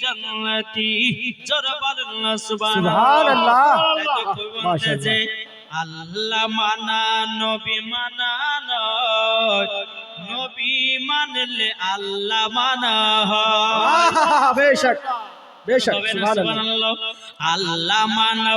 জান্নাতি জোরে বলেন না সুবহানাল্লাহ। মাশাআল্লাহ। আল্লাহ মানা নবী মানা নয়, নবী মানলে আল্লাহ মানা হয়। বেশক বেশক সুবহানাল্লাহ। সুবহানাল্লাহ। আল্লাহ মানা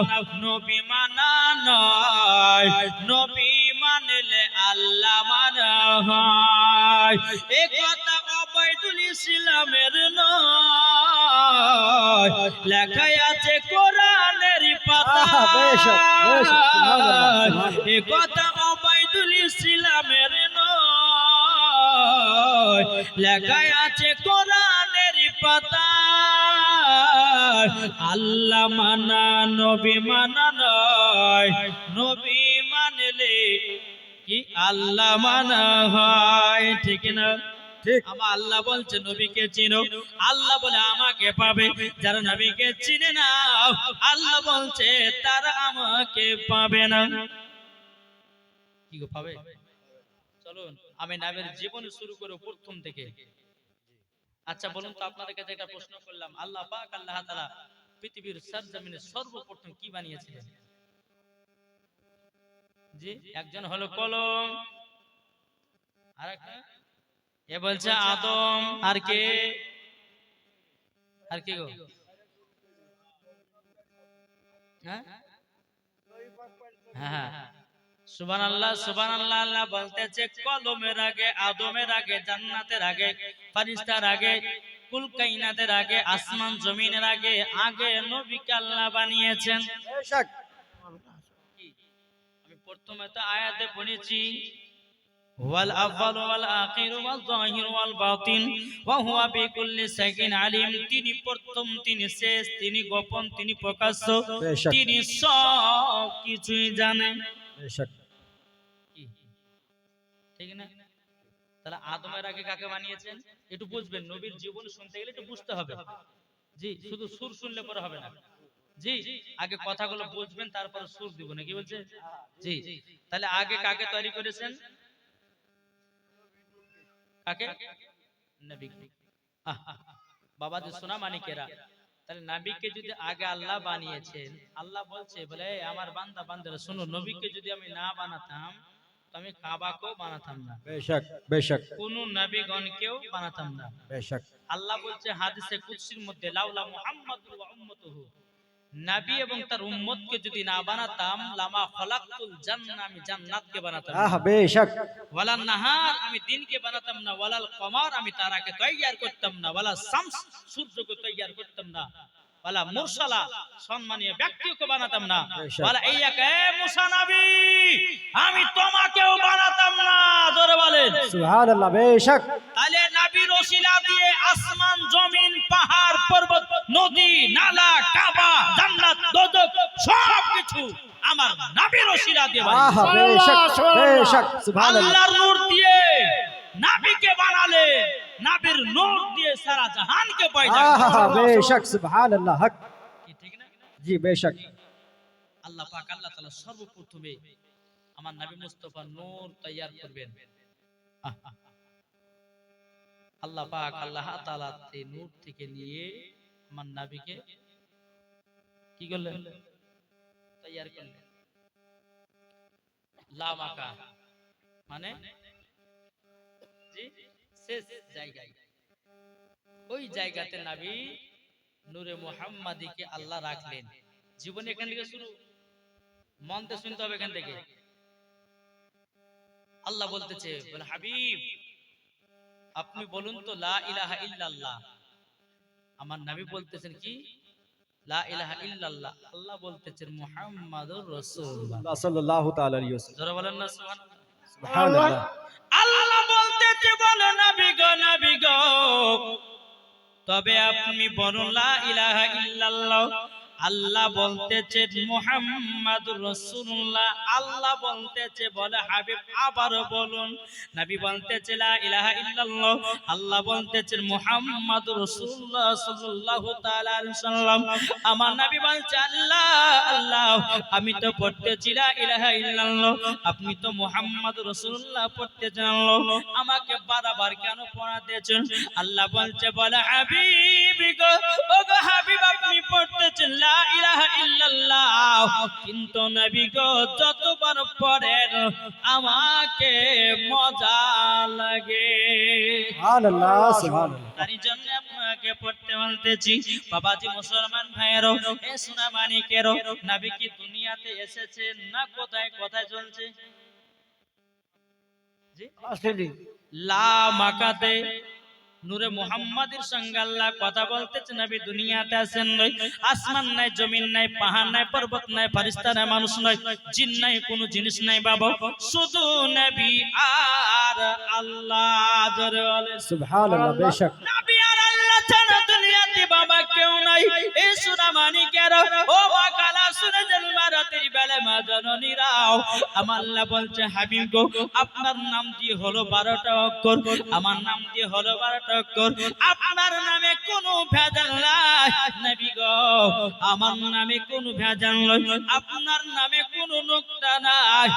নবী মানা নয়, নবী মানলে আল্লাহ মানা হয়। এ কথা ওবাইদুল ইসলামের নয়, লেখা আছে কোরআনের পাতায়। বেশক বেশক সুবহানাল্লাহ। এ কথা ওবাইদুল ইসলামের নয়, লেখা আছে কোরআনের পাতায়। আল্লাহ মানা নবী মানা নয়, নবী মানলে কি আল্লাহ মানা হয়। ঠিক না? ঠিক। আমার আল্লাহ বলছে নবীকে চিনো, আল্লাহ বলে আমাকে পাবে। যারা নবীকে চিনে না, আল্লাহ বলছে তারা আমাকে পাবে না। কি গো পাবে? চলুন আমি নবীর জীবন শুরু করে প্রথম থেকে। আচ্ছা বলুন তো, আপনাদের কাছে একটা প্রশ্ন করলাম, আল্লাহ পাক আল্লাহ তাআলা পৃথিবীর সরজমিনে সর্বপ্রথম কি বানিয়েছিলেন? জি, একজন হলো কলম, আরেকটা এ বলছে আদম, আর কে? আর কি গো? হ্যাঁ হ্যাঁ, সুবহানাল্লাহ সুবহানাল্লাহ। আল্লাহ বলতেছে কলমের আগে, আদমের আগে, জান্নাতের আগে, ফেরেশতার আগে, কুল কায়নাতের আগে, আসমান জমিনের আগে, আগে নবীকে আল্লাহ বানিয়েছেন। বেশক। আমি প্রথমে তো আয়াতে পড়েছি, ওয়াল আউয়াল ওয়াল আখির ওয়াল যাহির ওয়াল বাতিন ওয়া হুয়া বিকুল্লি শাইইন আলিম। তিনি প্রথম, তিনি শেষ, তিনি গোপন, তিনি প্রকাশ্য, বেশক তিনি সব কিছুই জানেন। বেশক। কি ঠিক না? তাহলে আদমের আগে কাকে বানিয়েছেন একটু বুঝবেন। নবীর জীবন শুনতে গেলে একটু বুঝতে হবে। জি, শুধু সুর শুনলে পরে হবে না। জি, আগে কথাগুলো বুঝবেন, তারপর সুর দিব না। কি বলছে? জি, তাহলে আগে কাকে তৈরি করেছেন? কাকে? নবীকে। বাবাজি সোনা মানিকেরা, তাহলে নবীকে যদি আগে আল্লাহ বানিয়েছেন, আল্লাহ বলছে বলে আমার বান্দা বান্দারা শুনো, নবীকে যদি আমি না বানাতাম তো আমি কাবাকেও বানাতাম না, বেশক বেশক কোন নবীগণকেও বানাতাম না। বেশক। আল্লাহ বলছে হাদিসে কুদসির মধ্যে, লাউলা মুহাম্মাদুর ওয়া উম্মতুহু, নবী এবং তার উম্মতকে যদি না বানাতাম, লামা খলাকতুল জান্নাহ, আমি জান্নাতকে বানাতাম না। বেশক। ওয়ালান নাহার, আমি দিনকে বানাতাম না। ওয়ালাল কমার, আমি তারাকে তৈয়ার করতাম না। ওয়ালা শামস, সূর্যকে তৈয়ার করতাম না। ওয়ালা মুরসালা, সম্মানীয় ব্যক্তিকে বানাতাম না। ওয়ালা ইয়াকা, এ মুসা নবী, আমি তোমাকেও বানাতাম না। জোরে বলেন সুবহানাল্লাহ। বেশক। তাহলে নবীর ওসিলা দিয়ে আসমান, জমিন, পাহাড়, পর্বত, নদী, নালা, কাবা, জান্নাত, দোজখ সব কিছু আমার নবীর ওসিলা দিয়ে বানিয়েছি। বেশক বেশক সুবহানাল্লাহ। আল্লাহর নূর দিয়ে নবীকে বানালে, নবীর নূর দিয়ে সারা জাহানকে পয়দা করেছে। বেশক সুবহানাল্লাহ। হক। কি ঠিক না? জি বেশক। আল্লাহ পাক আল্লাহ তাআলা সর্বপ্রথমে আমার নবী মুস্তাফা নূর তৈয়ার করবেন। আল্লাহ পাক আল্লাহ তাআলা এই নূর থেকে নিয়ে আমার নবীকে কি করলেন? তৈয়ার করলেন। লামাকা মানে জি, শেষ জায়গায়, ওই জায়গাতে নবী নূরে মুহাম্মাদিকে আল্লাহ রাখলেন। জীবন এখান থেকে শুরু, মনতে শুনতে হবে এখান থেকে। আল্লাহ বলতেছে, বলে হাবিব আপনি বলুন তো লা ইলাহা ইল্লাল্লাহ। আমার নবী বলতেছেন কি? লা ইলাহা ইল্লাল্লাহ। আল্লাহ বলতেছেন মুহাম্মাদুর রাসূলুল্লাহ সাল্লাল্লাহু তাআলা আলাইহি ওয়াসাল্লাম। যারা বলেন না সুবহানাল্লাহ। সুবহানাল্লাহ। আল্লাহ বলতেছে, বলে নবী গো, নবী গো, তবে আপনি বলুন লা ইলাহা ইল্লাল্লাহ। আল্লাহ বলতেছে মুহাম্মাদুর রাসূলুল্লাহ। আল্লাহ বলতেছে, বলে হাবিব আবার বলুন। নবী বলতেছে লা ইলাহা ইল্লাল্লাহ। আল্লাহ বলতেছে মুহাম্মাদুর রাসূলুল্লাহ সাল্লাল্লাহু তাআলা আলাইহি সাল্লাম। আমার নবী বলছে আল্লাহ আল্লাহ, আমি তো পড়তেছি লা ইলাহা ইল্লাল্লাহ, আপনি তো মুহাম্মাদুর রাসূলুল্লাহ পড়তেছেন, আমাকে বারবার কেন পড়াতেছেন? আল্লাহ বলছে, বলে হাবিব গো, কিন্তু নবী গো যতবার পড়েন আমাকে মজা লাগে। সুবহানাল্লাহ সুবহানাল্লাহ তারই জন্য আপনাকে পড়তে বলতেছি বাবাজি মুসলমান ভাইয়েরও এ সোনা মানিকেরও নবী কি দুনিয়াতে এসেছেন না কোথায় কোথায় চলছে? জি লা মাকাতে নূরে মুহাম্মাদের সঙ্গে আল্লাহ কথা বলতেছে নবী দুনিয়াতে আসেন নাই। আসমান নাই, জমিন নাই, পাহাড় নাই, পর্বত নাই, ফেরেশতা নাই, মানুষ নাই, জিন নাই, কোনো জিনিস নাই বাবা, শুধু নবী আর আল্লাহ। জোরে বলেন সুবহানাল্লাহ বেশক নবী আর আল্লাহ ছাড়া দুনিয়াতে বাবা কেউ নাই। এই সোনা মানিকের ও বাকালা শুনে জন্মা রাতের বেলা মা জননীরাও আমার আল্লাহ বলছে হাবিব গো আপনার নাম দিয়ে হলো 12টা অক্ষর, আমার নাম দিয়ে হলো 12টা অক্ষর, আপনার নামে কোনো ভেজাল নাই নবী গো, আমার নামে কোনো ভেজাল নাই, আপনার নামে কোনো নুকতা নাই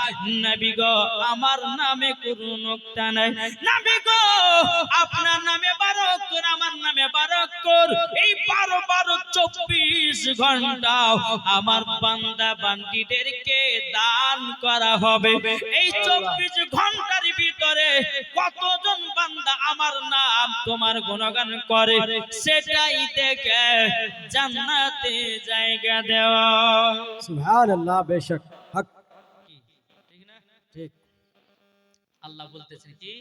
নবী গো, আমার নামে কোনো নুকতা নাই নবী গো, আপনার নামে 12 অক্ষর, আমার নামে 12 অক্ষর, এই 12 24 ঘন্টা আমার বান্দা বান্দীদেরকে দান করা হবে। এই 24 ঘন্টার ভিতরে কতজন বান্দা আমার নাম তোমার গুণগান করে সেটাই দেখে জান্নাতে জায়গা দেওয়া। সুবহানাল্লাহ বেশক হক ঠিক না? ঠিক আল্লাহ বলতেছেন কি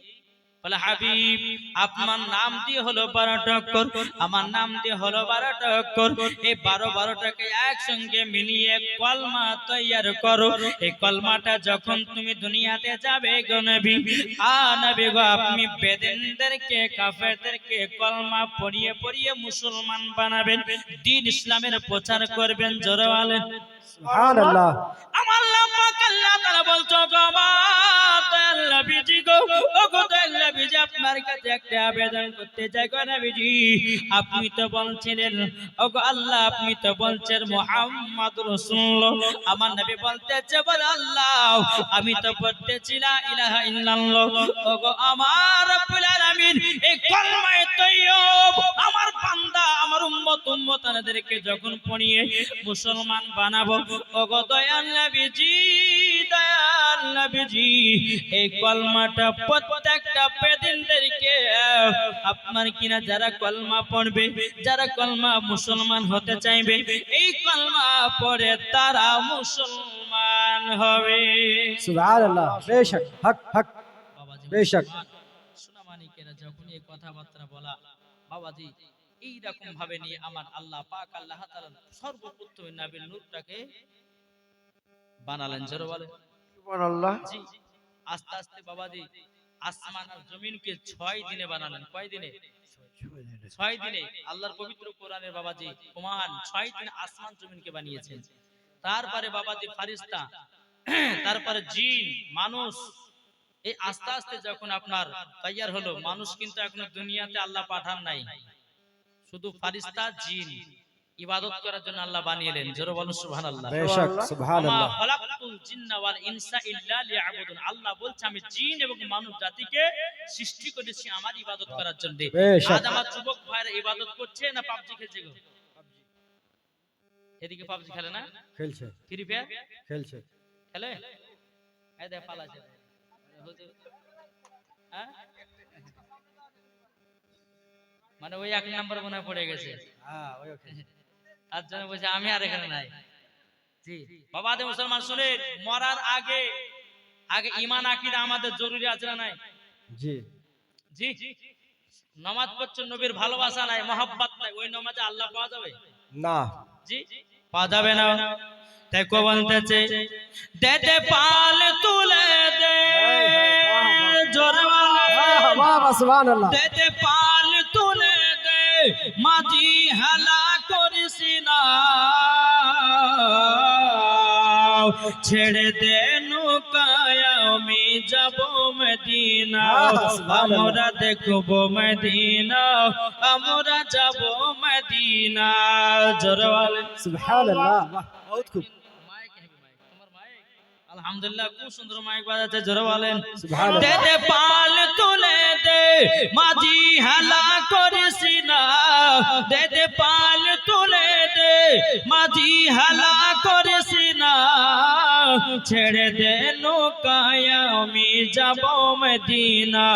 বলে হাবিব আপনার নাম দিয়ে হলো 12টা অক্ষর, আমার নাম দিয়ে হলো 12টা অক্ষর, এই 12টাকে একসঙ্গে মিলিয়ে কলমা তৈয়ার করো। এই কলমাটা যখন তুমি দুনিয়াতে যাবে গো নবী, নবী গো আপনি বেদিনদেরকে কাফেরদেরকে কলমা পড়িয়ে পড়িয়ে মুসলমান বানাবেন, দ্বীন ইসলামের প্রচার করবেন। জোরে বলেন সুবহানাল্লাহ আমার আল্লাহ পাক আল্লাহ তাআলা বলছো গো মা নবীজি গো ও গো নবীজি আপনার কাছে একটা আবেদন করতে চাই গো নবীজি, আপনি তো বলছিলেন ও গো আল্লাহ আপনি তো বলছেন মুহাম্মাদুর রাসূলুল্লাহ, আমার নবী বলতেছে বলে আল্লাহ আমি তো পড়তেছি লা ইলাহা ইল্লাল্লাহ, ও গো আমার রব্বুল আলামিন এই কলমায়ে তৈয়ব আমার বান্দা আমার উম্মতাদেরকে যখন পড়িয়ে মুসলমান বানাবো ও গো দয়াল নবীজি, দয়াল নবীজি এই কলমাটা প্রত্যেকটা বেদিনদেরকে আপনার কিনা যারা কলমা পড়বে, যারা কলমা মুসলমান হতে চাইবে, এই কলমা পড়ে তারা মুসলমান হবে। সুবহানাল্লাহ বেশক হক হক বাবাজি বেশক সোনা মানিকেরা যখন এই কথাবার্তা বলা বাবাজি এই রকম ভাবে নিয়ে আমার আল্লাহ পাক আল্লাহ তাআলা সর্বপ্রথম নবীর নূরটাকে বানালেন। জোরে বলে সুবহানাল্লাহ। জি আস্তে আস্তে বাবাজি আসমান আর জমিনকে 6 দিনে বানালেন। কয় দিনে? 6 দিনে। আল্লাহর পবিত্র কোরআনের বাবাজি প্রমাণ 6 দিনে আসমান জমিনকে বানিয়েছেন। তারপরে বাবাজি ফেরেশতা, তারপরে জিন, মানুষ, এই আস্তে আস্তে যখন আপনার তৈয়ার হলো, মানুষ কিন্তু এখনো দুনিয়াতে আল্লাহ পাঠান নাই, শুধু ফেরেশতা জিন ইবাদত করার জন্য আল্লাহ বানিয়েলেন। জোরে বলুন সুবহানাল্লাহ। বেশক আমা সুবহানাল্লাহ খলাকতুল জিন্না ওয়াল ইনসা ইল্লা লিয়াবুদুন, আল্লাহ বলছে আমি জিন এবং মানব জাতিকে সৃষ্টি করেছি আমার ইবাদত করার জন্য। বেশক। আজ আমার যুবক ভাইরা ইবাদত করছে না পাবজি খেলছে গো? এদিকে পাবজি খেলে না, খেলছে ফ্রি ফায়ার খেলছে খেলে, এই দেখ পালাছে হ্যাঁ, মানে ওই 1 নাম্বার মনে হয় পড়ে গেছে, হ্যাঁ ওই খেলছে তার জন্য বলছে আমি আর এখানে নাই। জি বাবা দে মুসলমান শুনে মরার আগে আগে ঈমান আকীদা আমাদের জরুরি আছে না নাই? জি জি নামাজ পড়ছেন, নবীর ভালোবাসা নাই, মহব্বত নাই, ওই নামাজে আল্লাহ পাওয়া যাবে না জি পাওয়া যাবে না। তাই কো বলতেছে দে দে পাল তুলে দে, জোরে বলে বাহ বাহ সুবহানাল্লাহ দে দে পাল তুলে দে, মাঝি হেলা করিস না, ছেড়ে দে নৌকায় আমি যাব মদিনা, আমরা দেখব মদিনা, আমরা যাব মদিনা। জোরে বলেন সুবহানাল্লাহ বাহ বহুত খুব মাইক হেভি মাইক, তোমার মাইক আলহামদুলিল্লাহ খুব সুন্দর মাইক বাজাচ্ছে। জোরে বলেন সুবহানাল্লাহ দে দে পাল তুলে দে, মাঝি হেলা করিস না, দে দে পাল তুলে দে, মাঝি হালা করিস না, ছেড়ে দে নৌকায় আমি যাব মদিনা,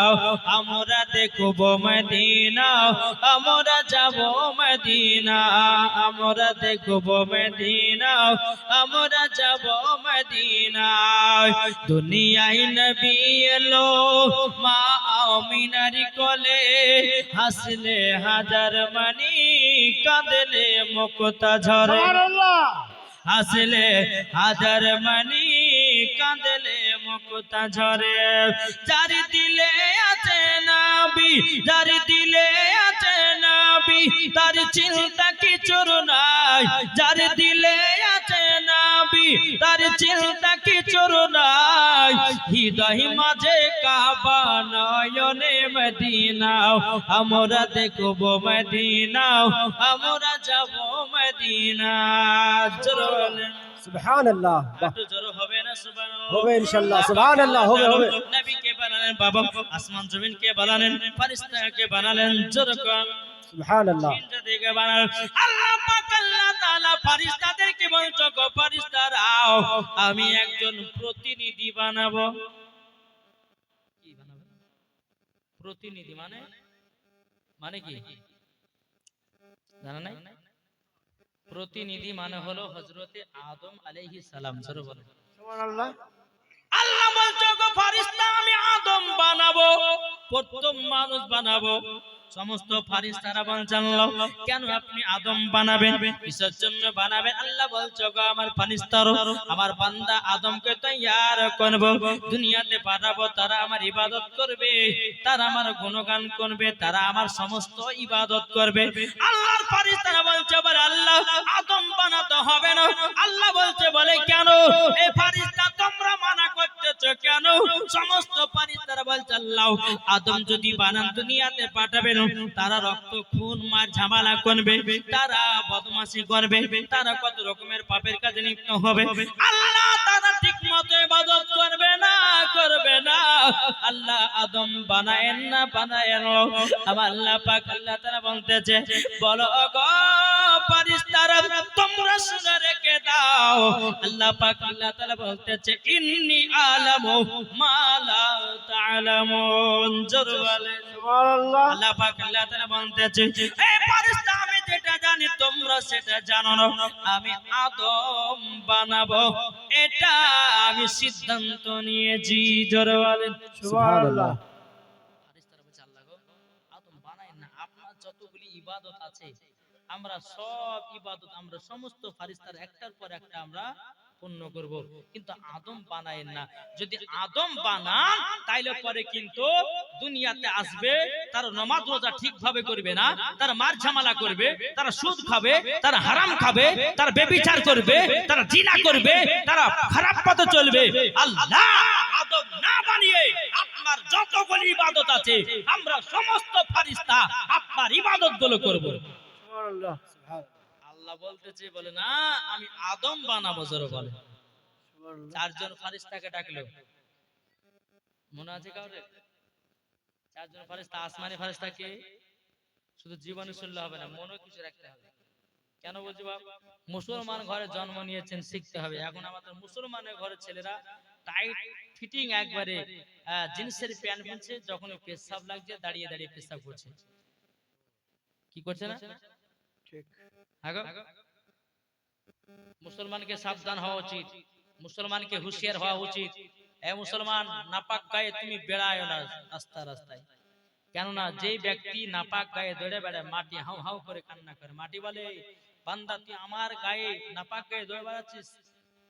আমরা দেখব মদিনা, আমরা যাব মদিনা, আমরা দেখব মদিনা, আমরা যাব মদিনা। দুনিয়ায় নবী এলো মা আমিনার কোলে, হাসলে হাজার মানি কাঁদলে মুক্তা ঝরে, হাসলে হাজার মানি কাঁদলে মুক্তা ঝরে। যার দিলে আছে নবী, যার দিলে আছে নবী, তার চিন্তা কিছুর নাই, যার দিলে আছে নবী, তার চিন্তা কিছুর নাই। হৃদয় মাঝে কাবা, নয়নে মদিনা, আমরা দেখব মদিনা, আমরা যাব মদিনা। সুবহান আল্লাহ, একটু জোরে হবে না সুবহানাল্লাহ? হবে ইনশাআল্লাহ। সুবহান আল্লাহ, হবে হবে। নবীকে বানালেন বাবা, আসমান জমিনকে বানালেন, ফেরেশতাকে বানালেন, জোরে কোন সুবহান আল্লাহ। জিনজাতিকে বানালেন। আল্লাহ পাক আল্লাহ তাআলা ফেরেশতাদেরকে বলছো, গো ফেরেশতারাও আমি একজন প্রতিনিধি বানাবো। কি বানাবো? প্রতিনিধি মানে মানে কি জানা নাই? প্রতিনিধি মানে হলো হযরতে আদম আলাইহিস সালাম। জোরে বলেন সুবহানাল্লাহ। আল্লাহ বলছো, গো ফেরেশতা আমি আদম বানাবো, প্রথম মানুষ বানাবো। সমস্ত ফেরেশতারা বলছেন কেন আপনি আদম বানাবেন, কিসের জন্য বানাবেন? আল্লাহ বলছো, গো আমার ফেরেশতারা আমার বান্দা আদমকে তৈয়ার করব, দুনিয়াতে পাঠাবো, তারা আমার ইবাদত করবে, তারা আমার গুণগান করবে, তারা আমার সমস্ত ইবাদত করবে। আল্লাহর ফেরেশতারা বলছে, বলে আল্লাহ আদম বানাতে হবে না। আল্লাহ বলছে, বলে কেন? এই ফেরেশতা তোমরা মানা করতেছো কেন? সমস্ত ফেরেশতারা বলছে, আল্লাহ আদম যদি বানান দুনিয়াতে পাঠাবেন, তারা রক্ত খুন মার ঝামেলা করবে, তারা বদমাশি করবে, তারা কত রকমের পাপের কাজে লিপ্ত হবে। আল্লাহ তারা ঠিক মতো ইবাদত করবে না, করবে না। আল্লাহ আদম বানায়েন না, বানায়েন। আমার আল্লাহ পাক আল্লাহ তাআলা বলতেছে, বলো গো ফেরেশতারা তোমরা শুনে রেখে দাও, আল্লাহ পাক আল্লাহ তাআলা বলতেছে, ইন্নী আলামু মা লা তা'লামুন। জোরে বলেন সুবহানাল্লাহ। আল্লাহ পাক আল্লাহ তাআলা বলতেছে, এই ফেরেশতা আমি যেটা জানি তোমরা সেটা জানো না, আমি আদম বানাবো, এটা আমি সিদ্ধান্ত নিয়েছি। জোরে বলেন সুবহানাল্লাহ। ফেরেশতারা বলছে, আল্লাহ গো আদম বানায়েন না, আপনার যতগুলি ইবাদত আছে আমরা সব ইবাদত আমরা সমস্ত ফেরেশতার একটার পর একটা আমরা পূর্ণ করব, কিন্তু আদম বানায়েন না। যদি আদম বানান তাইলে পরে কিন্তু দুনিয়াতে আসবে, তারা নামাজ রোজা ঠিকভাবে করবে না, তারা মার ঝামেলা করবে, তারা সুদ খাবে, তারা হারাম খাবে, তারা ব্যভিচার করবে, তারা জিনা করবে, তারা খারাপ পথে চলবে। আল্লাহ আদম না বানিয়ে আপনার যতগুলি ইবাদত আছে আমরা সমস্ত ফেরেশতা আপনার ইবাদতগুলো করব। সুবহানাল্লাহ। আল্লাহ বলতেছে, বলে না আমি আদম বানাবো। জোরে বলে সুবহানাল্লাহ। চারজন ফেরেশতাকে ডাকলো, মনে আছে কাউরে? চারজন ফেরেশতা, আসমানি ফেরেশতাকে শুধু জীবনে শুনলে হবে না, মনে কিছু রাখতে হবে। কেন বলছি বাপ? মুসলমান ঘরে জন্ম নিয়েছেন, শিখতে হবে। এখন আমাদের মুসলমানের ঘরের ছেলেরা টাইট ফিটিং একবারে জিন্সের প্যান্ট পরছে, যখন পেশাব লাগছে দাঁড়িয়ে দাঁড়িয়ে পেশাব করছে। কি করছে না? ঠিক। আগো মুসলমানকে সাবধান হওয়া উচিত, মুসলমানকে হুঁশিয়ার হওয়া উচিত। এ মুসলমান, নাপাক গায়ে তুমি বেড়ায় না রাস্তায় রাস্তায়। কেননা যেই ব্যক্তি নাপাক গায়ে দৌড়ে বেড়ায়, মাটি হাউ হাউ করে কান্না করে। মাটি বলে, বান্দা তুই আমার গায়ে নাপাক গায়ে দৌড়ে বেড়াচ্ছিস,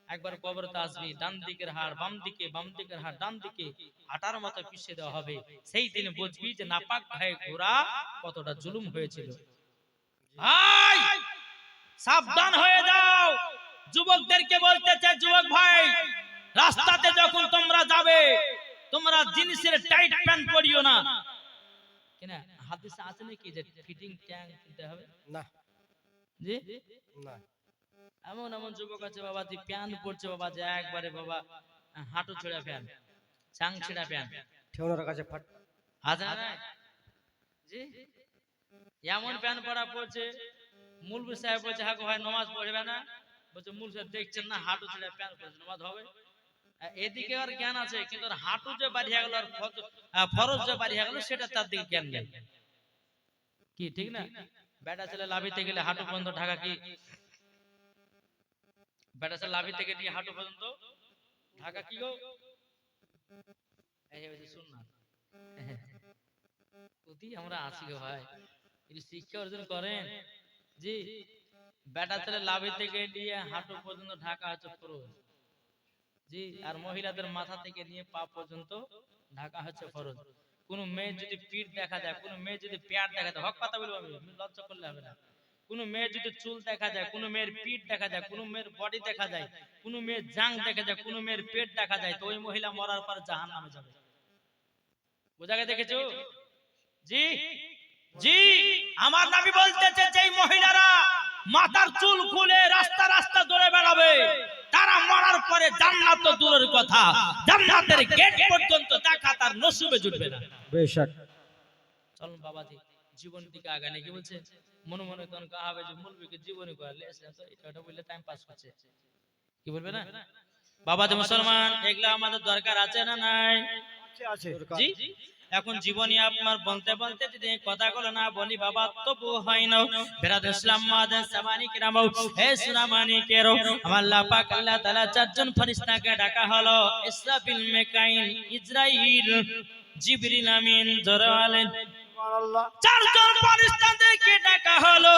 একবার কবরতে আসবি, ডান দিকের হাড় বাম দিকে, বাম দিকের হাড় ডান দিকে আটার মতো পিষে দেওয়া হবে। সেই দিন বুঝবি যে নাপাক গায়ে ঘোরা কতটা জুলুম হয়েছিল। ভাই সাবধান হয়ে যাও। যুবকদেরকে বলতে চাই, যুবক ভাই রাস্তাতে যখন তোমরা যাবে তোমরা জিন্সের টাইট প্যান্ট পরিও না। কেন হাদিসে আছে নাকি যে ফিটিং ট্যাঙ্ক কিনতে হবে? না জি না। এমন এমন যুবক আছে বাবা, যে প্যান্ট পরছে বাবা, যে একবারে বাবা হাঁটু ছেঁড়া প্যান্ট, চাং ছেঁড়া প্যান্ট ঠেউনার কাছে ফাট। আছে না? জি এমন প্যান্ট পরা পড়ছে, মুলবি সাহেব বলছে হ্যাঁ গো ভাই নামাজ পড়বে না, বলছে মূল সাহেব দেখছেন না হাঁটু ছেড়ে প্যান করেছে নামাজ হবে? এদিকে আর জ্ঞান আছে কিন্তু ওর হাঁটু যে বাড়িয়ে গেল আর ফরজ যে বাড়িয়ে গেল সেটা তার দিকে জ্ঞান নেই। কি ঠিক না? বেটা ছেলে লাভিতে গেলে হাঁটু পর্যন্ত ঢাকা, কি বেটা ছেলে লাভি থেকে নিয়ে হাঁটু পর্যন্ত ঢাকা কি গো? এই যে শুন না, অতি আমরা আসি গো ভাই, একটু শিক্ষা অর্জন করেন। জি, বেটা ছেলে লাভি থেকে নিয়ে হাঁটু পর্যন্ত ঢাকা হচ্ছে ফরজ। জি, আর মহিলাদের মাথা থেকে নিয়ে পা পর্যন্ত ঢাকা হচ্ছে ফরজ। কোন মেয়ে যদি পিঠ দেখা যায়, কোন মেয়ে যদি পেট দেখা যায়, হক কথা বলবো আমি, লজ্জা করলে হবে না। কোন মেয়ের যদি চুল দেখা যায়, কোন মেয়ের পিঠ দেখা যায়, কোন মেয়ের বডি দেখা যায়, কোন মেয়ের জাং দেখা যায়, কোন মেয়ের পেট দেখা যায়, তো ওই মহিলা মরার পর জাহান্নামে যাবে। বোঝা গেছে? দেখেছো? জি জি, আমার নবী বলতেছে যেই মহিলারা মাথার চুল খুলে রাস্তা রাস্তা দৌড়ে বেড়াবে তারা মরার পরে জান্নাত তো দূরের কথা, জান্নাতের গেট পর্যন্ত দেখা তার নসিবে জুটবে না। বেশক। চলুন বাবাজি জীবন দিকে আগানে, কি বলছে মনে মনে তখন কাহাবে যে মুলবিকে জীবনী করলে তো এটা বললে টাইম পাস করছে, কি বলবে না? বাবাজি মুসলমান, এগুলা আমাদের দরকার আছে না নাই? আছে। জি, এখন জীবনী আপনার বলতে বলতে যদি কথাগুলো না বলি বাবা তবু হয় না। বিরাদর ইসলাম মাদান সামানি কিরাম, হে সুনামানি কেরো, আমার আল্লাহ পাক আল্লাহ তাআলা চারজন ফেরেশতাকে ডাকা হলো, ইসরাফিল, মিকাইল, ইসরাইল, জিবরিল আমিন। জোরে বলেন সুবহানাল্লাহ। চারজন ফেরেশতাদেরকে ডাকা হলো।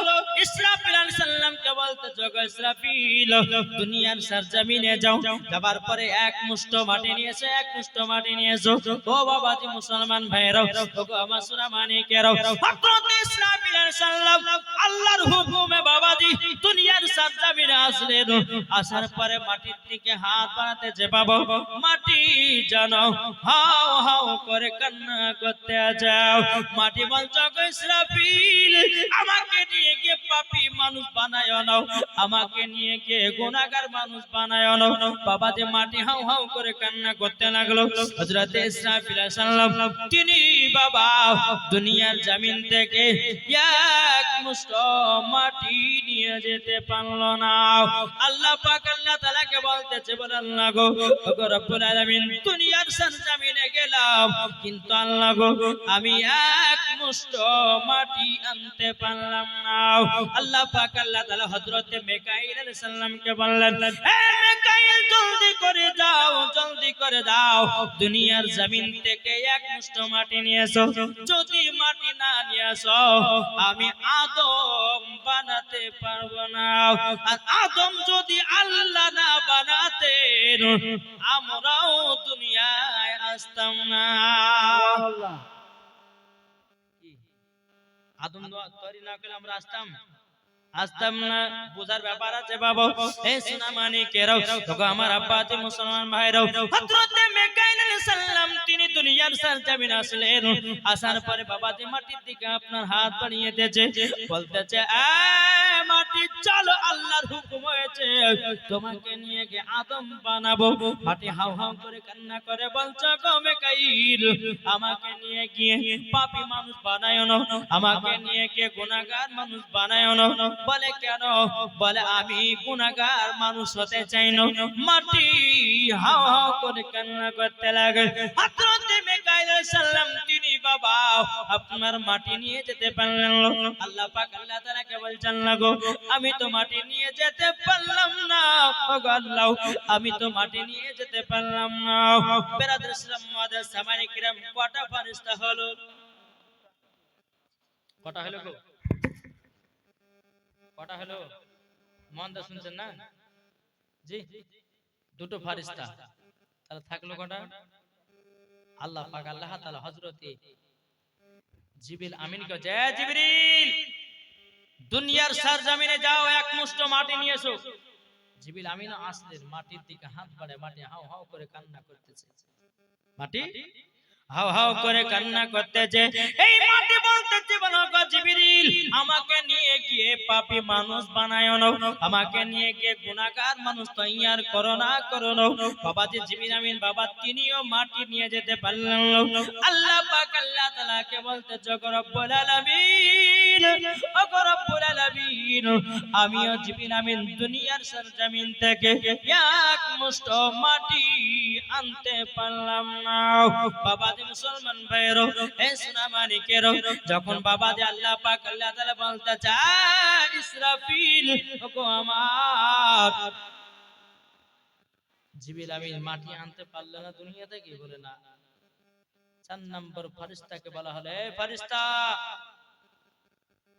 ইসরাফিল আলাইহিস সালামকে বলতে, জগো ইসরাফিল, দুনিয়ার সরজমিনে যাও, যাবার পরে এক মুষ্ঠ মাটি নিয়ে এসো, এক মুষ্ঠ মাটি নিয়ে এসো। ও বাবাজি মুসলমান ভাইরাও, ওগো আমার সোনা মানিকেরাও, হযরত ইসরাফিল আলাইহিস সালাম আল্লাহর হুকুমে বাবাজি দুনিয়ার সরজমিনে আসলেন। আসার পরে মাটির দিকে হাত বাড়াতে যে বাবা, মাটি জানো হাও হাও করে কান্না করতে যাও। মাটি বলছো, গো ইসরাফিল, আমাকে নিয়ে গিয়ে পাপী মানুষ বানায় নাও, আমাকে নিয়ে গিয়ে গুনাহগার মানুষ বানায় নাও। বাবা যে মাটি হাউ হাউ করে কান্না করতে লাগলো। হযরত ইসরাফিল আলাইহিস সালাম তিনি বাবা দুনিয়ার জমিন থেকে এক মুষ্ঠ মাটি নিয়ে যেতে পারলো না। আল্লাহ পাক আল্লাহ তাআলাকে বলতেছে, বলে আল্লাহ গো, ওগো রব্বুল আলামিন, দুনিয়ার সরজমিনে গেলাম কিন্তু আল্লাহ গো আমি এক মুষ্ঠ মাটি আনতে পারলাম না। আল্লাহ পাক আল্লাহ তাআলা হযরত মিকাইল আলাইহিস সালামকে বললেন, হে মিকাইল, জলদি করে যাও, জলদি করে দাও, দুনিয়ার জমিন থেকে এক মুষ্ঠ মাটি নিয়ে এসো। যদি মাটি না নিয়ে আসো আমি আদম বানাতে পারবো না, আর আদম যদি আল্লাহ না বানাতেন আমরাও দুনিয়ায় আসতাম না। সুবহানাল্লাহ। আদম তৈরি না করলে আমরা আসতাম না। বোঝার ব্যাপার আছে বাবা। এই সোনা মানিকেরাও, ওগো আমার আব্বাজি মুসলমান ভাইরাও, হযরত মিকাইল আলাইহিস সালাম তিনি দুনিয়ার সরজমিনে আসলেন। আসার পরে বাবাজি মাটির দিকে আপনার হাত বাড়িয়ে দিয়েছে, বলতেছে, এ মাটি চলো, আল্লাহর হুকুম হয়েছে তোমাকে নিয়ে গিয়ে আদম বানাবো। মাটি হাউ হাউ করে কান্না করে বলছে, গো মিকাইল, আমাকে নিয়ে গিয়ে পাপী মানুষ বানায় না, আমাকে নিয়ে গিয়ে গুনাহগার মানুষ বানায় না। বলে কেন? বলে আমি গুনাহগার মানুষ হতে চাই না। মাটি হাও হাও করে কান্না করতে লাগে। হযরত মিকাইল আলাইহিস সালাম তিনি বাবা আপনার মাটি নিয়ে যেতে পারলেন না। আল্লাহ পাক আল্লাহ তাআলাকে বলছেন, লাগো আমি তো মাটি নিয়ে যেতে পারলাম না, ওগো আল্লাহ আমি তো মাটি নিয়ে যেতে পারলাম না। বিরাদর ইসলাম মাদার সামানি কিরাম, কটা ফেরেশতা হলো? কটা হলো গো? কটা হলো? মন দিয়ে শুনছেন না? জি, দুটো ফেরেশতা। তাহলে থাকলো কটা? আল্লাহ পাক আল্লাহ তাআলা হযরত জিবরিল আমিনকে, জয় জিবরিল, দুনিয়ার সরজমিনে যাও, এক মুষ্ঠ মাটি নিয়ে এসো। জিবরিল আমিন আসলেন, মাটির দিকে হাত বাড়ায়, মাটি হাউ হাউ করে কান্না করতেছে। মাটি হাও হাও করে কান্না করতেছে। এই মাটি বলতেছে, বলো গো জিবরিল, আমাকে নিয়ে গিয়ে পাপী মানুষ বানায় না, আমাকে নিয়ে গিয়ে গুনাহগার মানুষ তৈয়ার করো না। বাবাজি জিবরিল আমিন বাবা তিনিও মাটি নিয়ে যেতে পারলেন না। আল্লাহ পাক আল্লাহ তাআলাকে বলতেছে, গো রব্বুল আলামিন, ও গো রব্বুল আলামিন, আমিও জিবরিল আমিন দুনিয়ার সরজমিন থেকে এক মুষ্ঠ মাটি আনতে পারলাম না। বাবাজি মুসলমান ভাইয়েরও, এই সোনা মানিকেরও, যখন বাবাজি আল্লাহ পাক আল্লাহ তাআলা বলতে চায় ইসরাফিল, ওগো আমার জিবরিল আমিন মাটি আনতে পারল না দুনিয়া থেকে, বলে না। 4 নম্বর ফেরেশতাকে বলা হলো, এই ফেরেশতা,